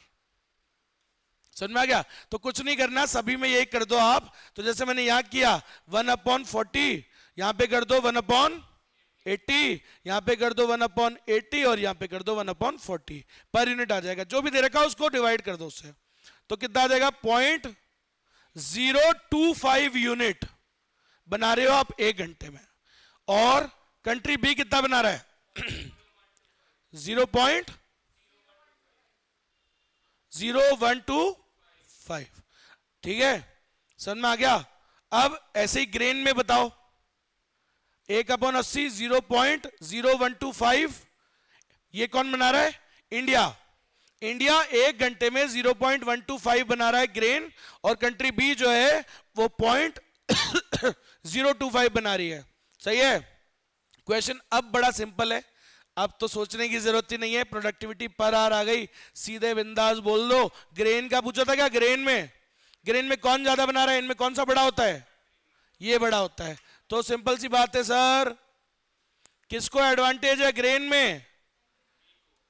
समझ में आ गया? तो कुछ नहीं करना, सभी में यही कर दो आप। तो जैसे मैंने यहां किया 1/40, यहां पे कर दो 1/80, यहां पे कर दो 1/80 और यहां पे कर दो 1/40 पर यूनिट आ जाएगा। जो भी दे रखा है उसको डिवाइड कर दो उससे, तो कितना आ जाएगा? 0.025 यूनिट बना रहे हो आप एक घंटे में। और कंट्री बी कितना बना रहा है? 0.0125। ठीक है, समझ में आ गया? अब ऐसे ही ग्रेन में बताओ, 1/80 0.0125, ये कौन बना रहा है? इंडिया। इंडिया एक घंटे में 0.125 बना रहा है ग्रेन, और कंट्री बी जो है वो 0.025 बना रही है। सही है? क्वेश्चन अब बड़ा सिंपल है, अब तो सोचने की जरूरत ही नहीं है, प्रोडक्टिविटी पर आवर आ गई, सीधे बिंदास बोल दो। ग्रेन का पूछा था क्या? ग्रेन में कौन ज्यादा बना रहा है? इनमें कौन सा बड़ा होता है? ये बड़ा होता है। तो सिंपल सी बात है सर, किसको एडवांटेज है ग्रेन में?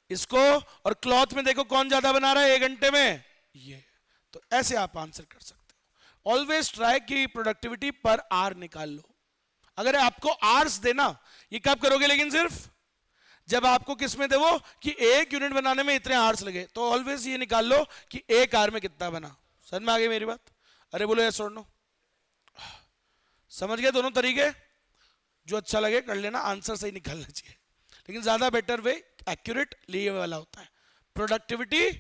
इसको। और क्लॉथ में देखो कौन ज्यादा बना रहा है एक घंटे में? ये। तो ऐसे आप आंसर कर सकते हो। ऑलवेज ट्राई कि प्रोडक्टिविटी पर आवर निकाल लो। अगर आपको आवर्स देना, ये कब करोगे? लेकिन सिर्फ जब आपको किसमें दे वो कि एक यूनिट बनाने में इतने आवर्स लगे, तो ऑलवेज ये निकाल लो कि एक आवर में कितना बना। समझ में आ गई मेरी बात? अरे बोलो यस और नो। समझ गए दोनों तरीके? जो अच्छा लगे कर लेना, आंसर सही निकालना चाहिए, लेकिन ज्यादा बेटर वे एक्यूरेट लिए वाला होता है। प्रोडक्टिविटी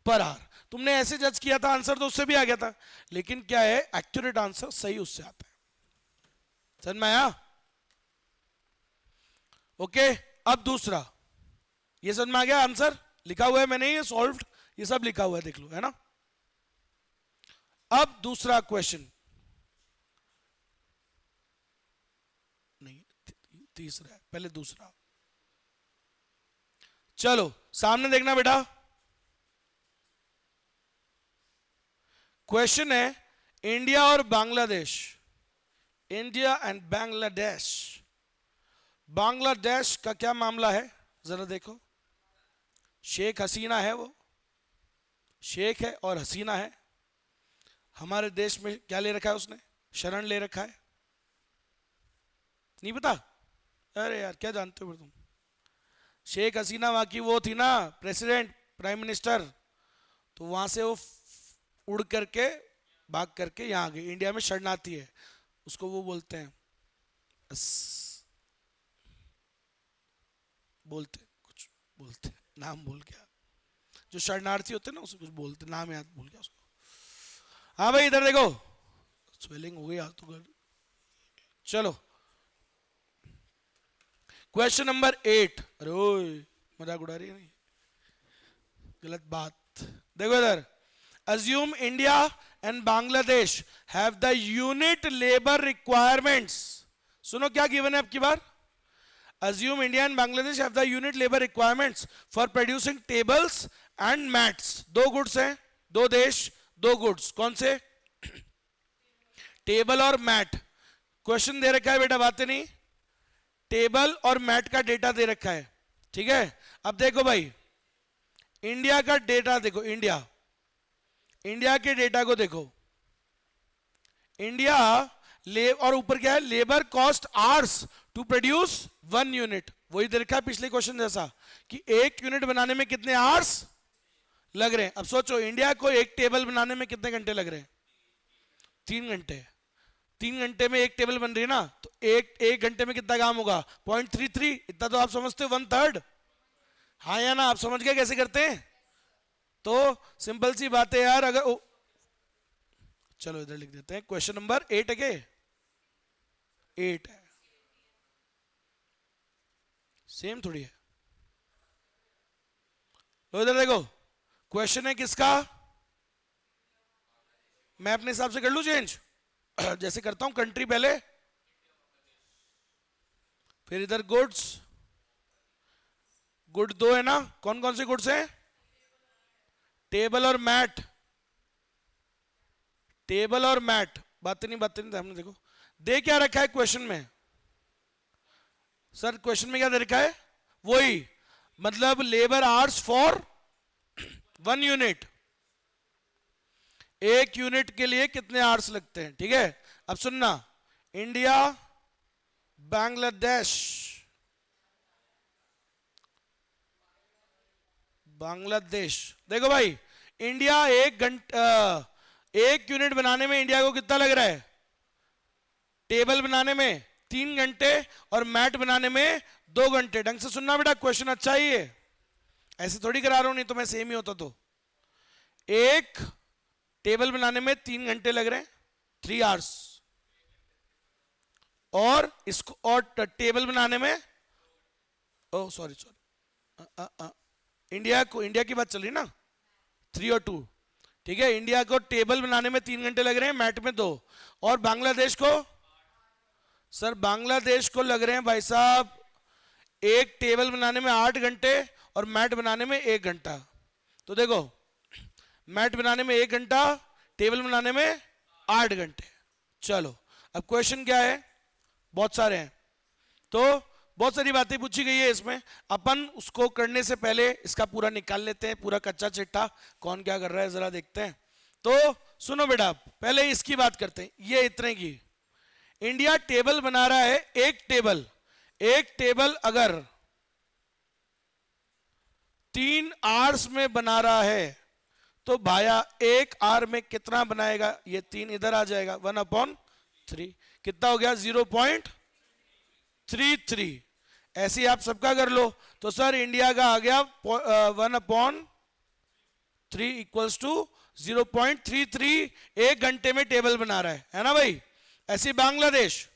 पर आवर तुमने ऐसे जज किया था, आंसर तो उससे भी आ गया था, लेकिन क्या है, एक्यूरेट आंसर सही उससे आता है। समझ में आया? ओके, अब दूसरा, ये समझ में आ गया? आंसर लिखा हुआ है मैंने, ये सॉल्व्ड, ये सब लिखा हुआ है, देख लो, है ना? अब दूसरा क्वेश्चन, नहीं तीसरा है, पहले दूसरा। चलो सामने देखना बेटा, क्वेश्चन है इंडिया और बांग्लादेश, इंडिया एंड बांग्लादेश। बांग्लादेश का क्या मामला है जरा देखो। शेख हसीना है, वो शेख है और हसीना है। हमारे देश में क्या ले रखा है उसने? शरण ले रखा है। नहीं पता? अरे यार क्या जानते हो तुम? शेख हसीना वहां की वो थी ना, प्रेसिडेंट, प्राइम मिनिस्टर, तो वहां से वो उड़ करके भाग करके यहाँ आ गई, इंडिया में शरणार्थी है, उसको वो बोलते हैं कुछ बोलते नाम भूल गया, जो शरणार्थी होते हैं ना उसको कुछ बोलते, नाम याद भूल गया उसको। हाँ भाई इधर देखो, स्वेलिंग हो गई आज तो कर। चलो क्वेश्चन नंबर 8। अरे ओए मजाक उड़ा रही है, नहीं गलत बात। देखो इधर, assume India and Bangladesh have the unit labor requirements। सुनो क्या गिवन है आपकी बार? assume India and Bangladesh have the unit labor requirements for producing tables and mats। दो गुड्स हैं, दो देश दो गुड्स, कौन से? टेबल और मैट। क्वेश्चन दे रखा है बेटा, बातें नहीं, टेबल और मैट का डेटा दे रखा है, ठीक है? अब देखो भाई, इंडिया का डेटा देखो, इंडिया के डेटा को देखो। इंडिया और ऊपर क्या है? Labour cost hours to produce 1 unit. वही दे रखा है पिछले क्वेश्चन जैसा कि एक यूनिट बनाने में कितने आवर्स लग रहे हैं। अब सोचो इंडिया को एक टेबल बनाने में कितने घंटे लग रहे हैं? 3 घंटे। 3 घंटे में एक टेबल बन रही है ना, तो एक घंटे में कितना काम होगा? 0.33। इतना तो आप समझते हो, 1/3। हाँ या ना? आप समझ गए कैसे करते हैं? तो सिंपल सी बात है यार। अगर चलो इधर लिख देते हैं, क्वेश्चन नंबर 8 है के 8 है, सेम थोड़ी है। तो इधर देखो, क्वेश्चन है किसका? मैं अपने हिसाब से कर लूं चेंज जैसे करता हूं, कंट्री पहले, फिर इधर गुड्स। गुड 2 है ना, कौन कौन से गुड्स हैं? टेबल और मैट। टेबल और मैट, बातें नहीं हमने देखो दे क्या रखा है क्वेश्चन में। सर क्वेश्चन में क्या दे रखा है, वही मतलब labour hours for 1 unit, 1 unit के लिए कितने आवर्स लगते हैं। ठीक है, अब सुनना, इंडिया बांग्लादेश, बांग्लादेश देखो भाई, इंडिया 1 यूनिट बनाने में इंडिया को कितना लग रहा है, टेबल बनाने में 3 घंटे और मैट बनाने में 2 घंटे। ढंग से सुनना बेटा, क्वेश्चन अच्छा ही है, ऐसे थोड़ी करा रहा हूं, नहीं तो मैं सेम ही होता। तो एक टेबल बनाने में 3 घंटे लग रहे हैं, 3 आवर्स, और इसको और टेबल बनाने में, ओ सॉरी इंडिया की बात चल रही ना, 3 और 2। ठीक है, इंडिया को टेबल बनाने में 3 घंटे लग रहे हैं, मैट में 2, और बांग्लादेश को, सर बांग्लादेश को लग रहे हैं भाई साहब एक टेबल बनाने में 8 घंटे और मैट बनाने में 1 घंटा। तो देखो मैट बनाने में 1 घंटा, टेबल बनाने में 8 घंटे। चलो अब क्वेश्चन क्या है, बहुत सारे हैं, तो बहुत सारी बातें पूछी गई है इसमें। अपन उसको करने से पहले इसका पूरा निकाल लेते हैं, पूरा कच्चा चिट्ठा कौन क्या कर रहा है जरा देखते हैं। तो सुनो बेटा, पहले इसकी बात करते हैं, ये इतने की, इंडिया टेबल बना रहा है, एक टेबल अगर 3 आवर्स में बना रहा है तो भाया 1 आवर में कितना बनाएगा, ये 3 इधर आ जाएगा, 1/3 कितना हो गया, 0.33। ऐसे आप सबका कर लो, तो सर इंडिया का आ गया 1/3 इक्वल्स टू 0.33, 1 घंटे में टेबल बना रहा है ना भाई। ऐसी बांग्लादेश,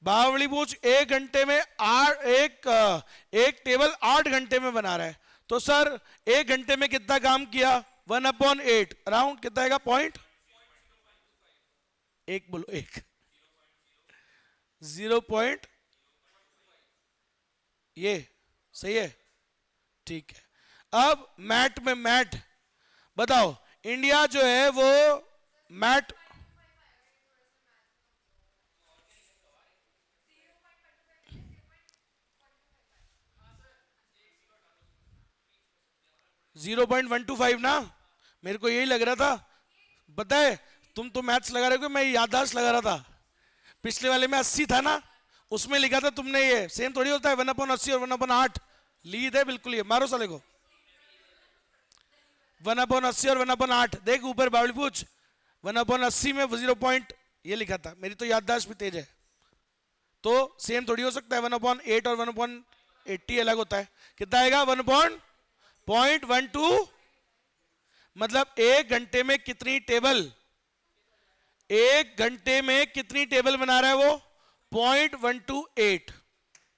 बावली पूछ 1 घंटे में एक टेबल 8 घंटे में बना रहा है, तो सर 1 घंटे में कितना काम किया, 1/8 अराउंड कितना आएगा, पॉइंट 1 बोलो, 1 0. ये सही है, ठीक है। अब मैट में, मैट बताओ, इंडिया जो है वो मैट, जीरो 0.125 ना, मेरे को यही लग रहा था। पता है तुम तो मैथ्स लगा रहे हो, मैं याददाश्त लगा रहा था। पिछले वाले में 80 था ना, उसमें लिखा था तुमने, ये सेम थोड़ी होता है, 1/80 और 1/8 लीड है बिल्कुल। ये मारो साले को, 1/80 और 1/8 देख ऊपर बावली पूछ, 1/80 में 0. ये लिखा था, मेरी तो याददाश्त भी तेज है, तो सेम थोड़ी हो सकता है। 1/8 और 1/80 अलग होता है, कितना आएगा, 1.12, मतलब 1 घंटे में कितनी टेबल, 1 घंटे में कितनी टेबल बना रहा है वो, 0.128।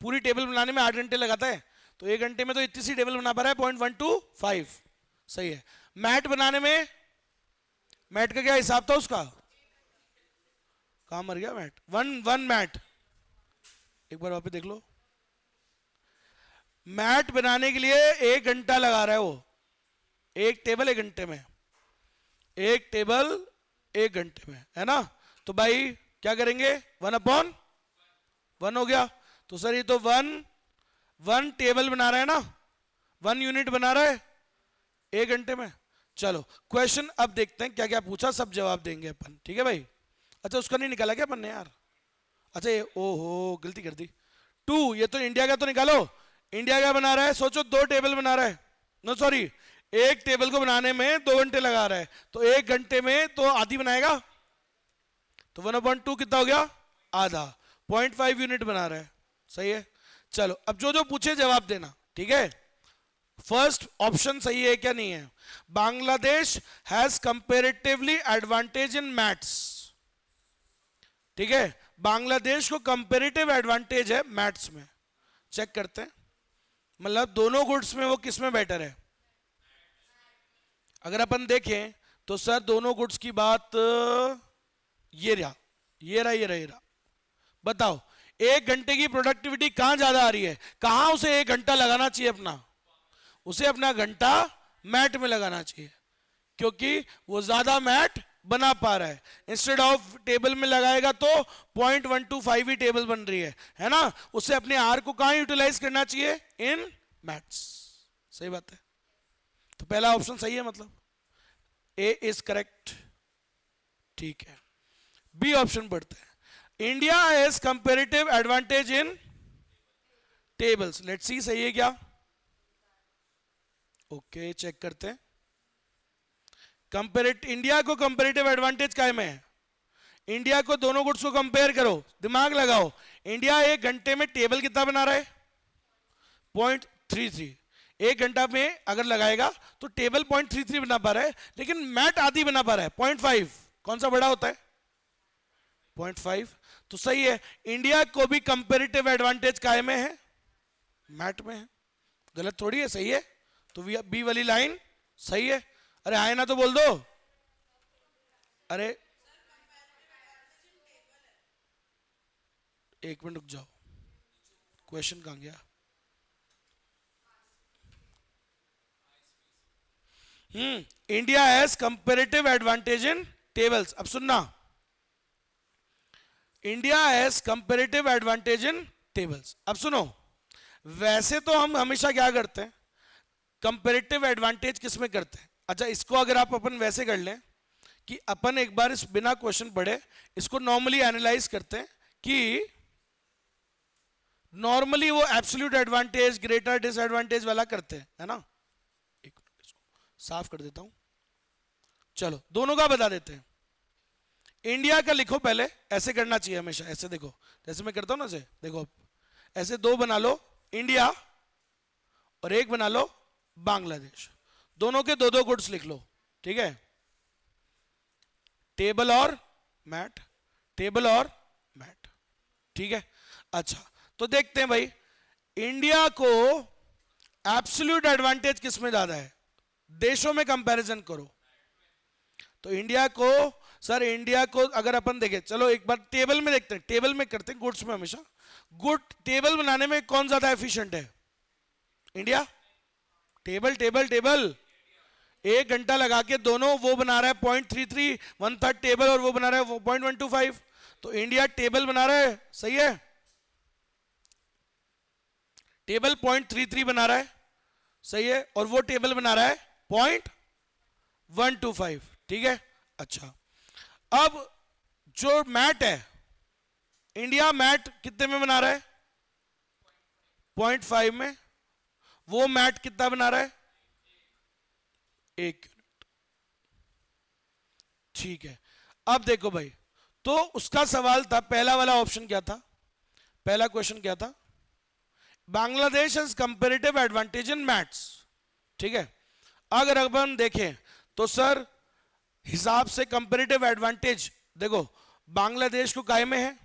पूरी टेबल बनाने में 8 घंटे लगाता है, तो 1 घंटे में तो इतनी सी टेबल बना पा रहा है, 0.125, सही है। मैट बनाने में, मैट का क्या हिसाब था उसका, कहां मर गया मैट, वन मैट, एक बार वापस देख लो। मैट बनाने के लिए 1 घंटा लगा रहा है वो, एक टेबल 1 घंटे में, एक टेबल 1 घंटे में, है ना। तो भाई क्या करेंगे, 1/1 हो गया। तो सर ये तो वन टेबल बना रहा है ना, 1 यूनिट बना रहा है 1 घंटे में। चलो क्वेश्चन अब देखते हैं क्या क्या पूछा, सब जवाब देंगे अपन, ठीक है भाई। अच्छा उसका नहीं निकाला क्या अपन ने यार, अच्छा ये ओहो गलती कर दी। 2, ये तो इंडिया का तो निकालो, इंडिया क्या बना रहा है, सोचो 2 टेबल बना रहा है, नो सॉरी 1 टेबल को बनाने में 2 घंटे लगा रहा है, तो 1 घंटे में तो आधी बनाएगा, तो 1/2 कितना हो गया, आधा, 0.5 यूनिट बना रहा है, सही है। चलो अब जो जो पूछे जवाब देना, ठीक है। फर्स्ट ऑप्शन सही है क्या नहीं है, Bangladesh has comparatively advantage in maths, ठीक है। बांग्लादेश को कंपैरेटिव एडवांटेज है मैथ्स में, चेक करते हैं, मतलब दोनों गुड्स में वो किस में बेटर है। अगर अपन देखें तो सर दोनों गुड्स की बात ये रहा, ये रहा। बताओ 1 घंटे की प्रोडक्टिविटी कहां ज्यादा आ रही है, कहां उसे 1 घंटा लगाना चाहिए अपना, उसे अपना घंटा मैट में लगाना चाहिए, क्योंकि वो ज्यादा मैट बना पा रहा है, इंस्टेड ऑफ टेबल में लगाएगा तो 0.125 ही टेबल बन रही है ना। उसे अपने आर को कहां यूटिलाइज करना चाहिए, इन मैथ्स। सही बात है, तो पहला ऑप्शन सही है, मतलब ए इज करेक्ट। ठीक है, बी ऑप्शन पढ़ते हैं। India has comparative advantage in tables. Let's see सही है क्या। ओके चेक करते हैं। इंडिया को कंपैरेटिव एडवांटेज काय में है। इंडिया को दोनों गुड्स को कंपेयर करो, दिमाग लगाओ। इंडिया एक घंटे में टेबल कितना बना रहा है, 0.33। एक घंटा में अगर लगाएगा तो टेबल 0.33 बना पा रहा है, लेकिन मैट आधी बना पा रहा है 0.5। कौन सा बड़ा होता है, 0.5। तो सही है, इंडिया को भी कंपैरेटिव एडवांटेज काय में है, मैट में है। गलत थोड़ी है, सही है। तो बी वाली लाइन सही है। अरे आए ना तो बोल दो। अरे एक मिनट रुक जाओ, क्वेश्चन कहां गया। India has comparative advantage in tables. अब सुनना, India has comparative advantage in tables. अब सुनो, वैसे तो हम हमेशा क्या करते हैं, कंपैरेटिव एडवांटेज किस में करते हैं। अच्छा, इसको अगर आप अपन वैसे कर लें कि अपन एक बार इस बिना क्वेश्चन पढ़े इसको नॉर्मली एनालाइज करते हैं कि नॉर्मली वो एब्सोल्यूट एडवांटेज, ग्रेटर डिसएडवांटेज वाला करते हैं, है ना। एक मिनट इसको साफ कर देता हूं। चलो दोनों का बता देते हैं। इंडिया का लिखो पहले, ऐसे करना चाहिए हमेशा, ऐसे देखो जैसे मैं करता हूं ना, ऐसे देखो, ऐसे दो बना लो, इंडिया और एक बना लो बांग्लादेश। दोनों के दो दो गुड्स लिख लो, ठीक है। टेबल और मैट, टेबल और मैट, ठीक है। अच्छा तो देखते हैं भाई, इंडिया को एब्सोल्यूट एडवांटेज किस में ज्यादा है, देशों में कंपैरिजन करो तो इंडिया को, सर इंडिया को अगर अपन देखें, चलो एक बार टेबल में देखते हैं, टेबल में करते हैं, गुड्स में हमेशा। गुड टेबल बनाने में कौन ज्यादा एफिशिएंट है, इंडिया। टेबल टेबल टेबल, एक घंटा लगा के दोनों, वो बना रहा है 0.33, 1/3 टेबल, और वो बना रहा है 0.125। तो इंडिया टेबल बना रहा है, सही है, टेबल 0.33 बना रहा है, सही है, और वो टेबल बना रहा है 0.125, ठीक है। अच्छा अब जो मैट है, इंडिया मैट कितने में बना रहा है, 0.5 में। वो मैट कितना बना रहा है, 1 यूनिट, ठीक है। अब देखो भाई, तो उसका सवाल था, पहला वाला ऑप्शन क्या था, पहला क्वेश्चन क्या था, Bangladesh has comparative advantage in maths, ठीक है। अगर अपन देखें तो सर हिसाब से कंपैरेटिव एडवांटेज देखो, बांग्लादेश को काय में है,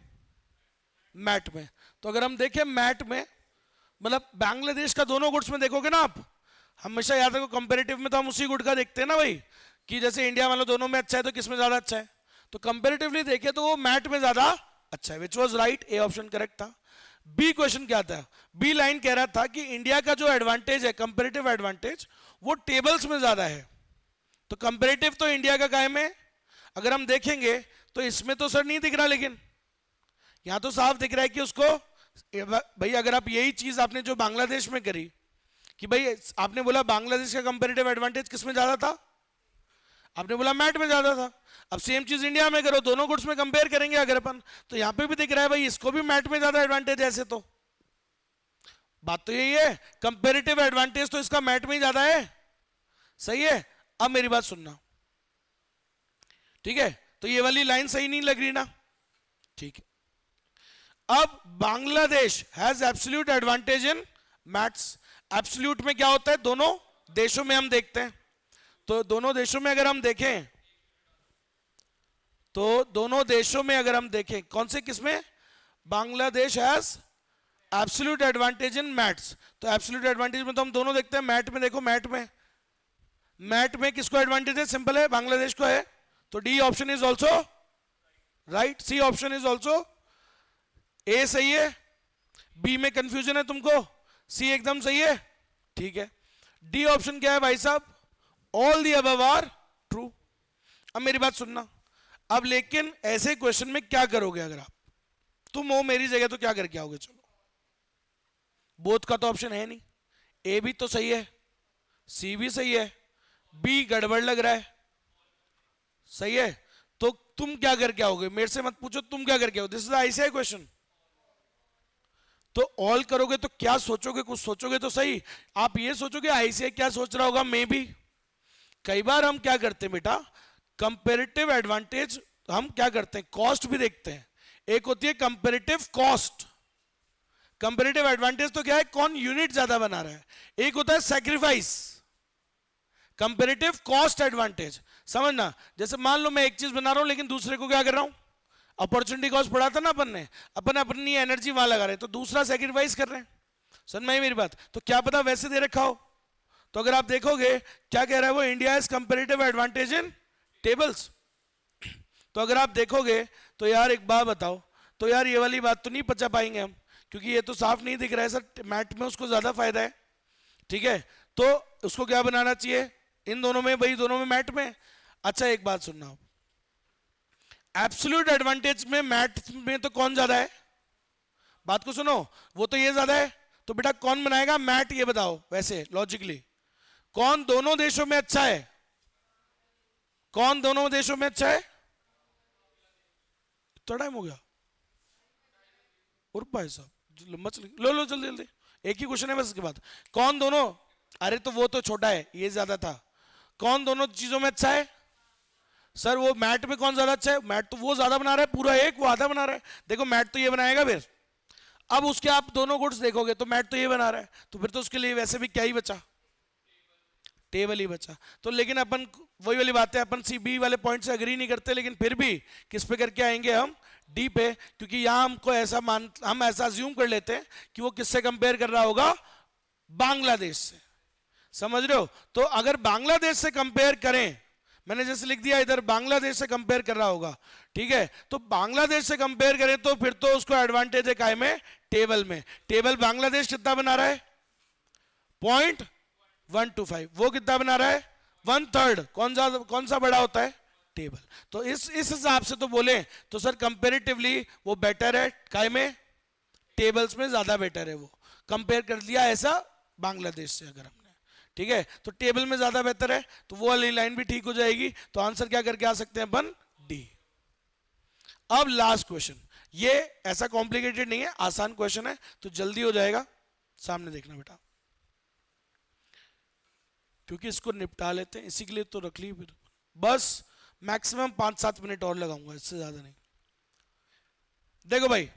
मैट में। तो अगर हम देखें मैट में, मतलब बांग्लादेश का दोनों गुड्स में देखोगे ना आप, हमेशा याद रखो कंपैरेटिव में तो हम उसी गुड का देखते हैं ना भाई, कि जैसे इंडिया वालों दोनों में अच्छा है तो किस में ज्यादा अच्छा है, तो कंपैरेटिवली देखे तो वो मैट में ज्यादा अच्छा है, which was right, A option correct था। बी क्वेश्चन क्या था, बी लाइन कह रहा था कि इंडिया का जो एडवांटेज है, कंपैरेटिव एडवांटेज, वो टेबल्स में ज्यादा है। तो कंपैरेटिव तो इंडिया का कायम है। अगर हम देखेंगे तो इसमें तो सर नहीं दिख रहा, लेकिन यहां तो साफ दिख रहा है कि उसको, भाई अगर आप यही चीज आपने जो बांग्लादेश में करी कि भाई आपने बोला बांग्लादेश का कंपैरेटिव एडवांटेज किस में ज्यादा था, आपने बोला मैट में ज्यादा था। अब सेम चीज इंडिया में करो, दोनों गुड्स में कंपेयर करेंगे अगर अपन, तो यहां पे भी दिख रहा है भाई इसको भी मैट में ज्यादा एडवांटेज है। ऐसे तो बात तो यही है, कंपैरेटिव एडवांटेज तो इसका मैट में ही ज्यादा है, सही है। अब मेरी बात सुनना, ठीक है, तो ये वाली लाइन सही नहीं लग रही ना, ठीक है। अब Bangladesh has absolute advantage in maths. Absolute में क्या होता है, दोनों देशों में हम देखते हैं, तो दोनों देशों में अगर हम देखें, तो दोनों देशों में अगर हम देखें कौन से किसमें, Bangladesh has absolute advantage in maths. तो एब्सोल्यूट एडवांटेज में तो हम दोनों देखते हैं, मैट में देखो, मैट में किसको एडवांटेज है, सिंपल है, बांग्लादेश को है। तो D option is also right, C option is also, A सही है, बी में कंफ्यूजन है तुमको, सी एकदम सही है, ठीक है। डी ऑप्शन क्या है भाई साहब, all the above are true. अब मेरी बात सुनना, अब लेकिन ऐसे क्वेश्चन में क्या करोगे, अगर आप तुम हो मेरी जगह तो क्या करके आओगे? चलो, बोथ का तो ऑप्शन है नहीं, ए भी तो सही है, सी भी सही है, बी गड़बड़ लग रहा है, सही है, तो तुम क्या करके आओगे? मेरे से मत पूछो तुम क्या करके आओगे, दिस इज आईसीआई क्वेश्चन। तो ऑल करोगे तो क्या सोचोगे, कुछ सोचोगे तो सही। आप ये सोचोगे आईसीआई क्या सोच रहा होगा, मे बी। कई बार हम क्या करते हैं बेटा, कंपेरेटिव एडवांटेज हम क्या करते हैं, कॉस्ट भी देखते हैं। एक होती है कंपेरेटिव कॉस्ट, कंपेरेटिव एडवांटेज तो क्या है, कौन यूनिट ज्यादा बना रहा है। एक होता है सैक्रिफाइस, कंपेरेटिव कॉस्ट एडवांटेज। समझना, जैसे मान लो मैं एक चीज बना रहा हूं लेकिन दूसरे को क्या कर रहा हूं, अपॉर्चुनिटी कॉस्ट पढ़ा था ना अपन ने, अपन अपनी एनर्जी वहां लगा रहे हैं, तो दूसरा सैक्रिफाइस कर रहे हैं। समझ में आई मेरी बात? तो क्या पता वैसे दे रखा हो। तो अगर आप देखोगे क्या कह रहा है वो, India is comparative advantage in tables. तो अगर आप देखोगे तो यार एक बात बताओ, तो यार ये वाली बात तो नहीं पचा पाएंगे हम, क्योंकि ये तो साफ नहीं दिख रहा है सर, मैट में उसको ज्यादा फायदा है। ठीक है, तो उसको क्या बनाना चाहिए, इन दोनों में, भाई दोनों में मैट में। अच्छा एक बात सुनना, एब्सोल्यूट एडवांटेज में मैट में तो कौन ज्यादा है, बात को सुनो, वो तो ये ज्यादा है, तो बेटा कौन बनाएगा मैट, ये बताओ वैसे लॉजिकली, कौन दोनों देशों में अच्छा है, कौन दोनों देशों में अच्छा है? इतना टाइम हो गया और भाई साहब लंबा चल, लो लो जल्दी जल्दी, एक ही क्वेश्चन है बस इसके बाद। कौन दोनों, अरे तो वो तो छोटा है ये ज्यादा था, कौन दोनों चीजों में अच्छा है? सर वो मैट में कौन ज्यादा अच्छा है, मैट तो वो ज्यादा बना रहा है पूरा एक, वो आधा बना रहा है। देखो मैट तो ये बनाएगा फिर, अब उसके आप दोनों गुड्स देखोगे तो मैट तो ये बना रहा है, तो फिर तो उसके लिए वैसे भी क्या ही बचा, टेबल ही बचा। तो लेकिन अपन वही वाली बात है, अपन सी बी वाले पॉइंट से एग्री नहीं करते, लेकिन फिर भी किस पे करके आएंगे हम, डी पे, क्योंकि यहां हमको ऐसा हम ऐसा अज्यूम कर लेते हैं कि वो किससे कंपेयर कर रहा होगा, बांग्लादेश से। समझ रहे हो? तो अगर बांग्लादेश से कंपेयर करें, मैंने जैसे लिख दिया इधर बांग्लादेश से कंपेयर कर रहा होगा, ठीक है, तो बांग्लादेश से कंपेयर करें तो फिर तो उसको एडवांटेज है काय में, टेबल में। टेबल बांग्लादेश कितना बना रहा है, 0.125, वो कितना बना रहा है, 1/3। कौन सा बड़ा होता है, टेबल। तो इस हिसाब से तो बोले तो सर कंपेरेटिवली वो बेटर है काय में, टेबल्स में ज्यादा बेटर है, वो कंपेयर कर दिया ऐसा बांग्लादेश से अगर हमने, ठीक है, तो टेबल में ज्यादा बेहतर है, तो वो वाली लाइन भी ठीक हो जाएगी। तो आंसर क्या करके आ सकते हैं अपन, डी। अब लास्ट क्वेश्चन, ये ऐसा कॉम्प्लिकेटेड नहीं है, आसान क्वेश्चन है, तो जल्दी हो जाएगा, सामने देखना बेटा, क्योंकि इसको निपटा लेते हैं, इसी के लिए तो रख ली, फिर बस मैक्सिमम 5-7 मिनट और लगाऊंगा, इससे ज्यादा नहीं। देखो भाई,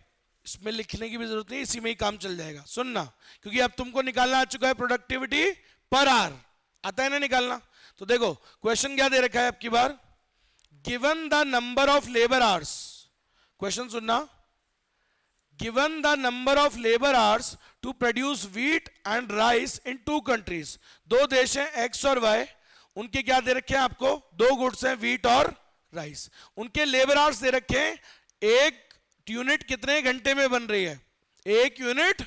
इसमें लिखने की भी जरूरत नहीं, इसी में ही काम चल जाएगा, सुनना, क्योंकि अब तुमको निकालना आ चुका है प्रोडक्टिविटी पर आवर, आता है ना निकालना। तो देखो क्वेश्चन क्या दे रखा है आपकी बार, given the number of labour hours, question सुनना, given the number of labour hours to produce wheat and rice in 2 countries, 2 देश हैं एक्स और वाई, उनके क्या दे रखे हैं आपको, 2 गुड्स हैं व्हीट और राइस, उनके लेबर आवर्स दे रखे हैं, एक यूनिट कितने घंटे में बन रही है, एक यूनिट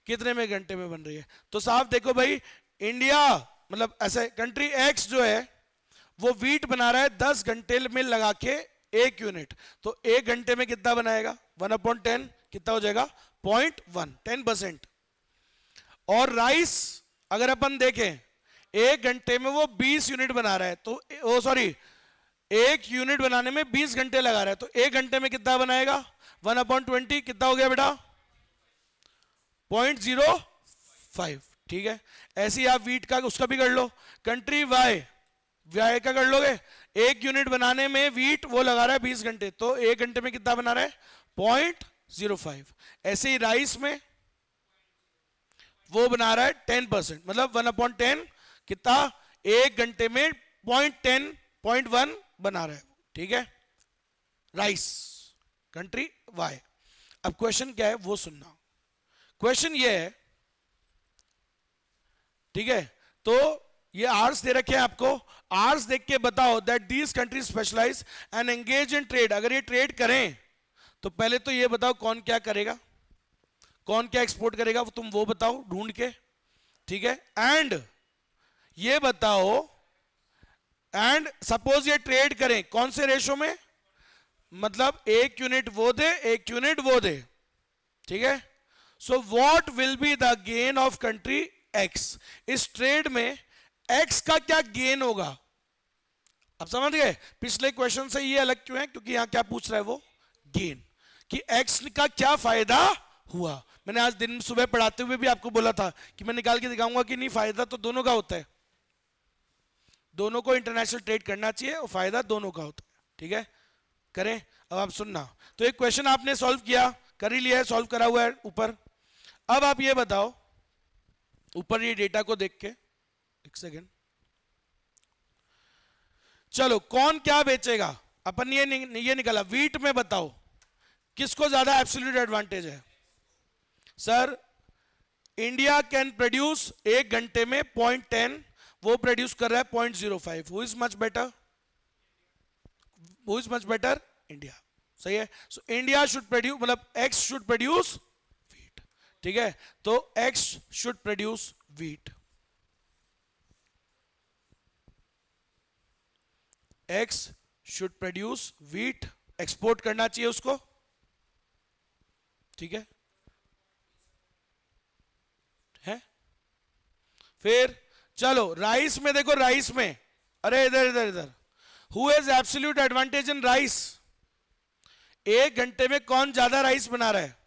कितने में घंटे में बन रही है। तो साफ देखो भाई, इंडिया मतलब ऐसे कंट्री एक्स जो है वो व्हीट बना रहा है 10 घंटे में लगा के 1 यूनिट, तो 1 घंटे में कितना बनाएगा, 1/10 कितना हो जाएगा, 0.1, 10%। और राइस अगर अपन देखें 1 घंटे में वो 20 यूनिट बना रहा है, तो ओ सॉरी 1 यूनिट बनाने में 20 घंटे लगा रहा है, तो 1 घंटे में कितना बनाएगा, 1/20 कितना हो गया बेटा, 0.05। ठीक है, ऐसे ही आप व्हीट का उसका भी कर लो, कंट्री वाई, वाई का कर लोगे, 1 यूनिट बनाने में व्हीट वो लगा रहा है 20 घंटे, तो 1 घंटे में कितना बना रहा है, 0.05। ऐसे ही राइस में वो बना रहा है 10%, मतलब 1/10 कितना, 1 घंटे में 0.10 0.1 बना रहा है, ठीक है, राइस कंट्री वाई। अब क्वेश्चन क्या है वो सुनना, क्वेश्चन ये है, ठीक है, तो ये आर्स दे रखे हैं आपको, आर्स देख के बताओ that these countries specialise and engage in trade, अगर ये ट्रेड करें तो पहले तो ये बताओ कौन क्या करेगा, कौन क्या एक्सपोर्ट करेगा, तुम वो बताओ ढूंढ के, ठीक है, एंड ये बताओ एंड सपोज ये ट्रेड करें कौन से रेशो में, मतलब 1 यूनिट वो दे 1 यूनिट वो दे, ठीक है। So what will be the gain of country x, इस ट्रेड में एक्स का क्या गेन होगा। अब समझ गए पिछले क्वेश्चन से ये अलग क्यों है, क्योंकि यहां क्या पूछ रहा है वो, गेन, कि एक्स का क्या फायदा हुआ। मैंने आज दिन सुबह पढ़ाते हुए भी आपको बोला था कि मैं निकाल के दिखाऊंगा कि नहीं, फायदा तो दोनों का होता है, दोनों को इंटरनेशनल ट्रेड करना चाहिए और फायदा दोनों का होता है, ठीक है। करें, अब आप सुनना। तो एक क्वेश्चन आपने सॉल्व किया, कर ही लिया है, सॉल्व करा हुआ है ऊपर। अब आप ये बताओ, ऊपर ये डेटा को देख के, एक सेकेंड, चलो कौन क्या बेचेगा, अपन ये निकाला, वीट में बताओ किसको ज्यादा एब्सोल्यूट एडवांटेज है। सर इंडिया कैन प्रोड्यूस 1 घंटे में 0.10, वो प्रोड्यूस कर रहा है 0.05, who is much better, who is much better, India, सही है। सो इंडिया शुड प्रोड्यूस, मतलब एक्स शुड प्रोड्यूस वीट, ठीक है। तो x should produce wheat, x should produce wheat, export करना चाहिए उसको, ठीक है। फिर चलो राइस में देखो, राइस में, अरे इधर इधर इधर, who has absolute advantage in rice, 1 घंटे में कौन ज्यादा राइस बना रहा है,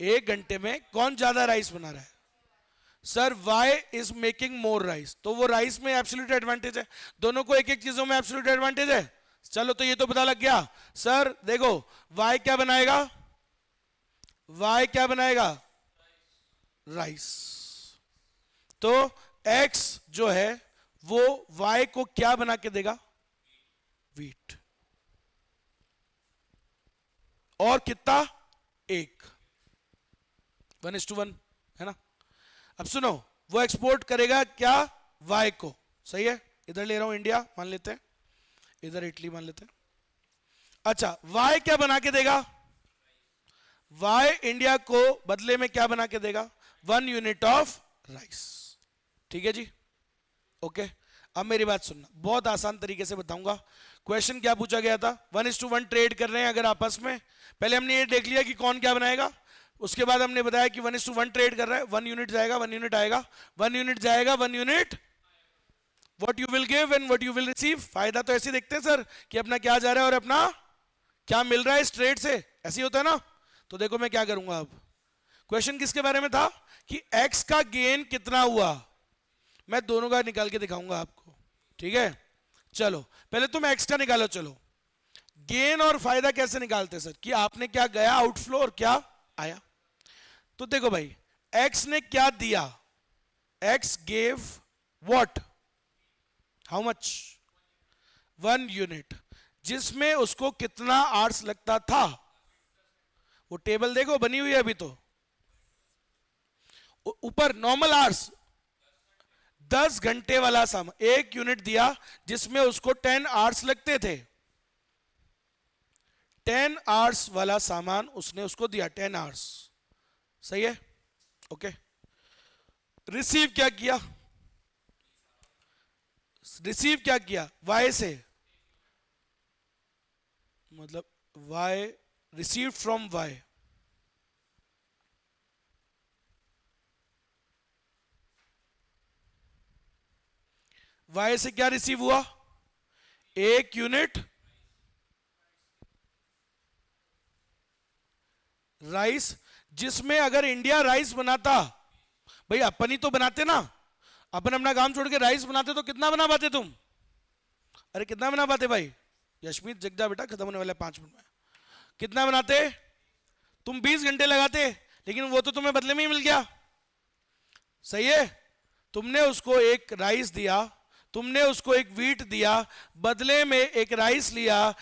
1 घंटे में कौन ज्यादा राइस बना रहा है। Sir Y is making more rice, तो वो राइस में एब्सोल्यूट एडवांटेज है, दोनों को एक एक चीजों में एब्सोल्यूट एडवांटेज है। चलो तो ये तो पता लग गया। सर देखो वाई क्या बनाएगा, वाई क्या बनाएगा, राइस। तो x जो है वो y को क्या बना के देगा, वीट, और कितना, 1:1 है ना। अब सुनो, वो एक्सपोर्ट करेगा क्या, y को, सही है। इधर ले रहा हूं इंडिया मान लेते हैं, इधर इटली मान लेते हैं। अच्छा y क्या बना के देगा, y इंडिया को बदले में क्या बना के देगा, 1 यूनिट ऑफ राइस, ठीक है जी, ओके। अब मेरी बात सुनना, बहुत आसान तरीके से बताऊंगा। क्वेश्चन क्या पूछा गया था, 1:1 ट्रेड कर रहे हैं अगर आपस में, पहले हमने ये देख लिया कि कौन क्या बनाएगा, उसके बाद हमने बताया कि 1:1 ट्रेड कर रहा है, 1 यूनिट जाएगा 1 यूनिट आएगा, 1 यूनिट जाएगा 1 unit, what you will give and what you will receive. फायदा तो ऐसे देखते हैं सर कि अपना क्या जा रहा है और अपना क्या मिल रहा है इस ट्रेड से, ऐसे ही होता है ना। तो देखो मैं क्या करूंगा, अब क्वेश्चन किसके बारे में था कि एक्स का गेन कितना हुआ, मैं दोनों का निकाल के दिखाऊंगा आपको, ठीक है। चलो पहले तुम एक्स का निकालो, चलो गेन और फायदा कैसे निकालते सर, कि आपने क्या गया आउटफ्लो और क्या आया। तो देखो भाई एक्स ने क्या दिया, x gave what, how much, 1 unit, जिसमें उसको कितना आवर्स लगता था, वो टेबल देखो बनी हुई है अभी, तो ऊपर नॉर्मल आवर्स 10 घंटे वाला सामान, 1 यूनिट दिया जिसमें उसको 10 आवर्स लगते थे, 10 आवर्स वाला सामान उसने उसको दिया, 10 आवर्स, सही है, ओके। रिसीव क्या किया, रिसीव क्या किया, वाई से, मतलब Y receive from Y, Y से क्या रिसीव हुआ, 1 यूनिट राइस, जिसमें अगर इंडिया राइस बनाता, भाई अपन ही तो बनाते ना, अपन अपना काम छोड़ के राइस बनाते तो कितना बना पाते तुम, अरे कितना बना पाते भाई, यशमीत जग जा बेटा, खत्म होने वाला है 5 मिनट में, कितना बनाते तुम, 20 घंटे लगाते, लेकिन वो तो तुम्हें बदले में ही मिल गया, सही है। तुमने उसको एक राइस दिया, तुमने उसको एक वीट दिया, बदले में एक राइस लिया,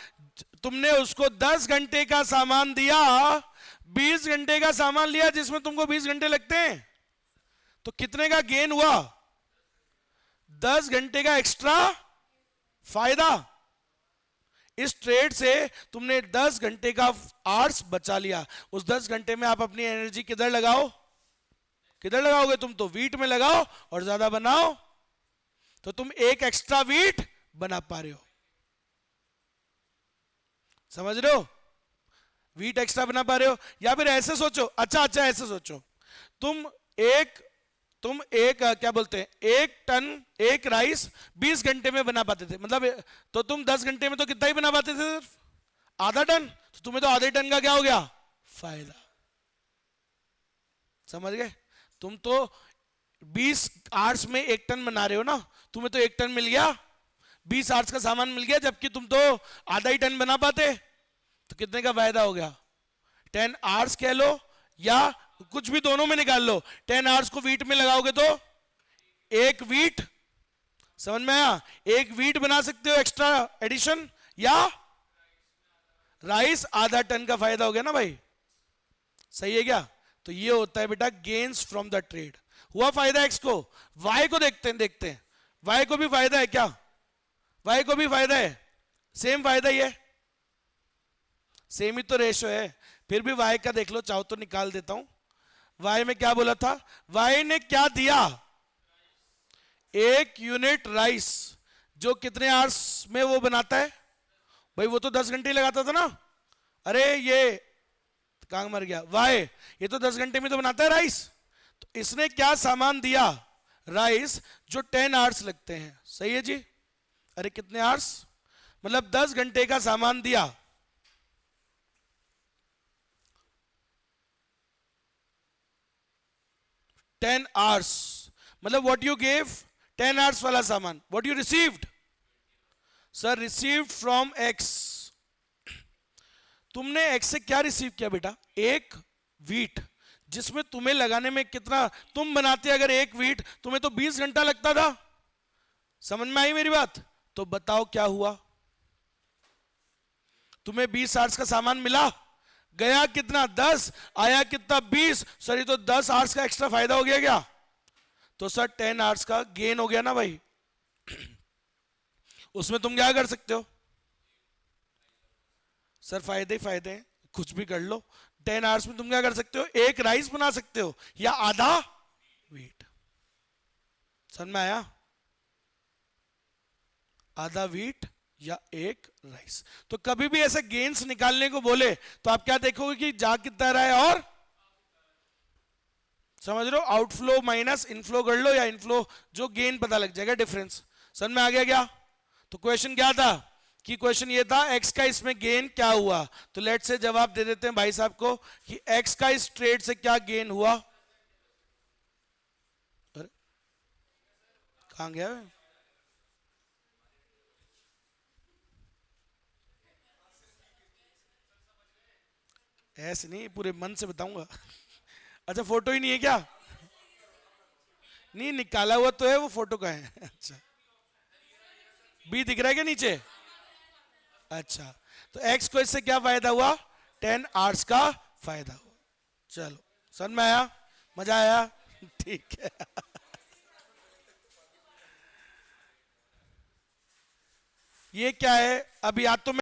तुमने उसको 10 घंटे का सामान दिया, 20 घंटे का सामान लिया जिसमें तुमको 20 घंटे लगते हैं, तो कितने का गेन हुआ, 10 घंटे का एक्स्ट्रा फायदा। इस ट्रेड से तुमने 10 घंटे का आवर्स बचा लिया, उस 10 घंटे में आप अपनी एनर्जी किधर लगाओ, किधर लगाओगे तुम, तो वीट में लगाओ और ज्यादा बनाओ, तो तुम एक एक्स्ट्रा वीट बना पा रहे हो। समझ रहे हो? व्हीट एक्स्ट्रा बना पा रहे हो। या फिर ऐसे सोचो, अच्छा अच्छा ऐसे सोचो, तुम एक क्या बोलते हैं, एक टन एक राइस 20 घंटे में बना पाते थे, मतलब तो तुम 10 घंटे में तो कितना ही बना पाते थे, सिर्फ आधा टन। तो तुम्हें तो आधे टन का क्या हो गया, फायदा। समझ गए? तुम तो 20 आवर्स में एक टन बना रहे हो ना, तुम्हें तो एक टन मिल गया, 20 आवर्स का सामान मिल गया, जबकि तुम तो आधा ही टन बना पाते। तो कितने का फायदा हो गया, 10 आवर्स कह लो या कुछ भी, दोनों में निकाल लो। 10 आवर्स को वीट में लगाओगे तो एक वीट, समझ में आया, एक वीट बना सकते हो एक्स्ट्रा एडिशन, या राइस आधा टन का फायदा हो गया ना भाई। सही है क्या? तो ये होता है बेटा गेन्स फ्रॉम द ट्रेड। हुआ फायदा एक्स को। वाई को देखते हैं वाई को भी फायदा है क्या? वाई को भी फायदा है, सेम फायदा ही है, सेम ही तो रेशो है। फिर भी वाई का देख लो, चाहो तो निकाल देता हूं। वाई में क्या बोला था, वाई ने क्या दिया, 1 यूनिट राइस, जो कितने आवर्स में वो बनाता है भाई, वो तो 10 घंटे लगाता था ना। अरे ये कहां मर गया, वाई ये तो 10 घंटे में तो बनाता है राइस। तो इसने क्या सामान दिया, राइस, जो 10 आवर्स लगते हैं। सही है जी? अरे कितने आवर्स, मतलब 10 घंटे का सामान दिया। टेन आवर्स, मतलब व्हाट यू गेव, 10 आवर्स वाला सामान, what you received, sir received from x. तुमने एक्स से क्या रिसीव किया बेटा, एक वीट, जिसमें तुम्हें लगाने में कितना, तुम बनाते अगर एक वीट तुम्हें तो 20 घंटा लगता था। समझ में आई मेरी बात? तो बताओ क्या हुआ, तुम्हें 20 आवर्स का सामान मिला, गया कितना 10, आया कितना 20, सर ये तो 10 आवर्स का एक्स्ट्रा फायदा हो गया क्या? तो सर 10 आवर्स का गेन हो गया ना भाई। उसमें तुम क्या कर सकते हो, सर फायदे ही फायदे हैं, कुछ भी कर लो। 10 आवर्स में तुम क्या कर सकते हो, एक राइस बना सकते हो या आधा वीट। समझ में आया? आधा वीट या एक राइस। तो कभी भी ऐसे गेन्स निकालने को बोले तो आप क्या देखोगे कि जा कितना रहा है, और समझ रहे हो, आउटफ्लो माइनस इनफ्लो कर लो, या इनफ्लो, जो गेन पता लग जाएगा डिफरेंस। समझ में आ गया क्या? तो क्वेश्चन क्या था, कि क्वेश्चन ये था एक्स का इसमें गेन क्या हुआ। तो लेट से जवाब दे देते हैं भाई साहब को कि एक्स का इस ट्रेड से क्या गेन हुआ। अरे कहां गया है? ऐसे नहीं, पूरे मन से बताऊंगा। अच्छा फोटो ही नहीं है क्या? नहीं निकाला हुआ तो है, वो फोटो का है। अच्छा, बी दिख रहा है क्या नीचे? अच्छा, तो एक्स को इससे क्या फायदा हुआ, 10 आवर्स का फायदा हुआ। चलो समझ में आया, मजा आया? ठीक है। ये क्या है, अब या तो मैं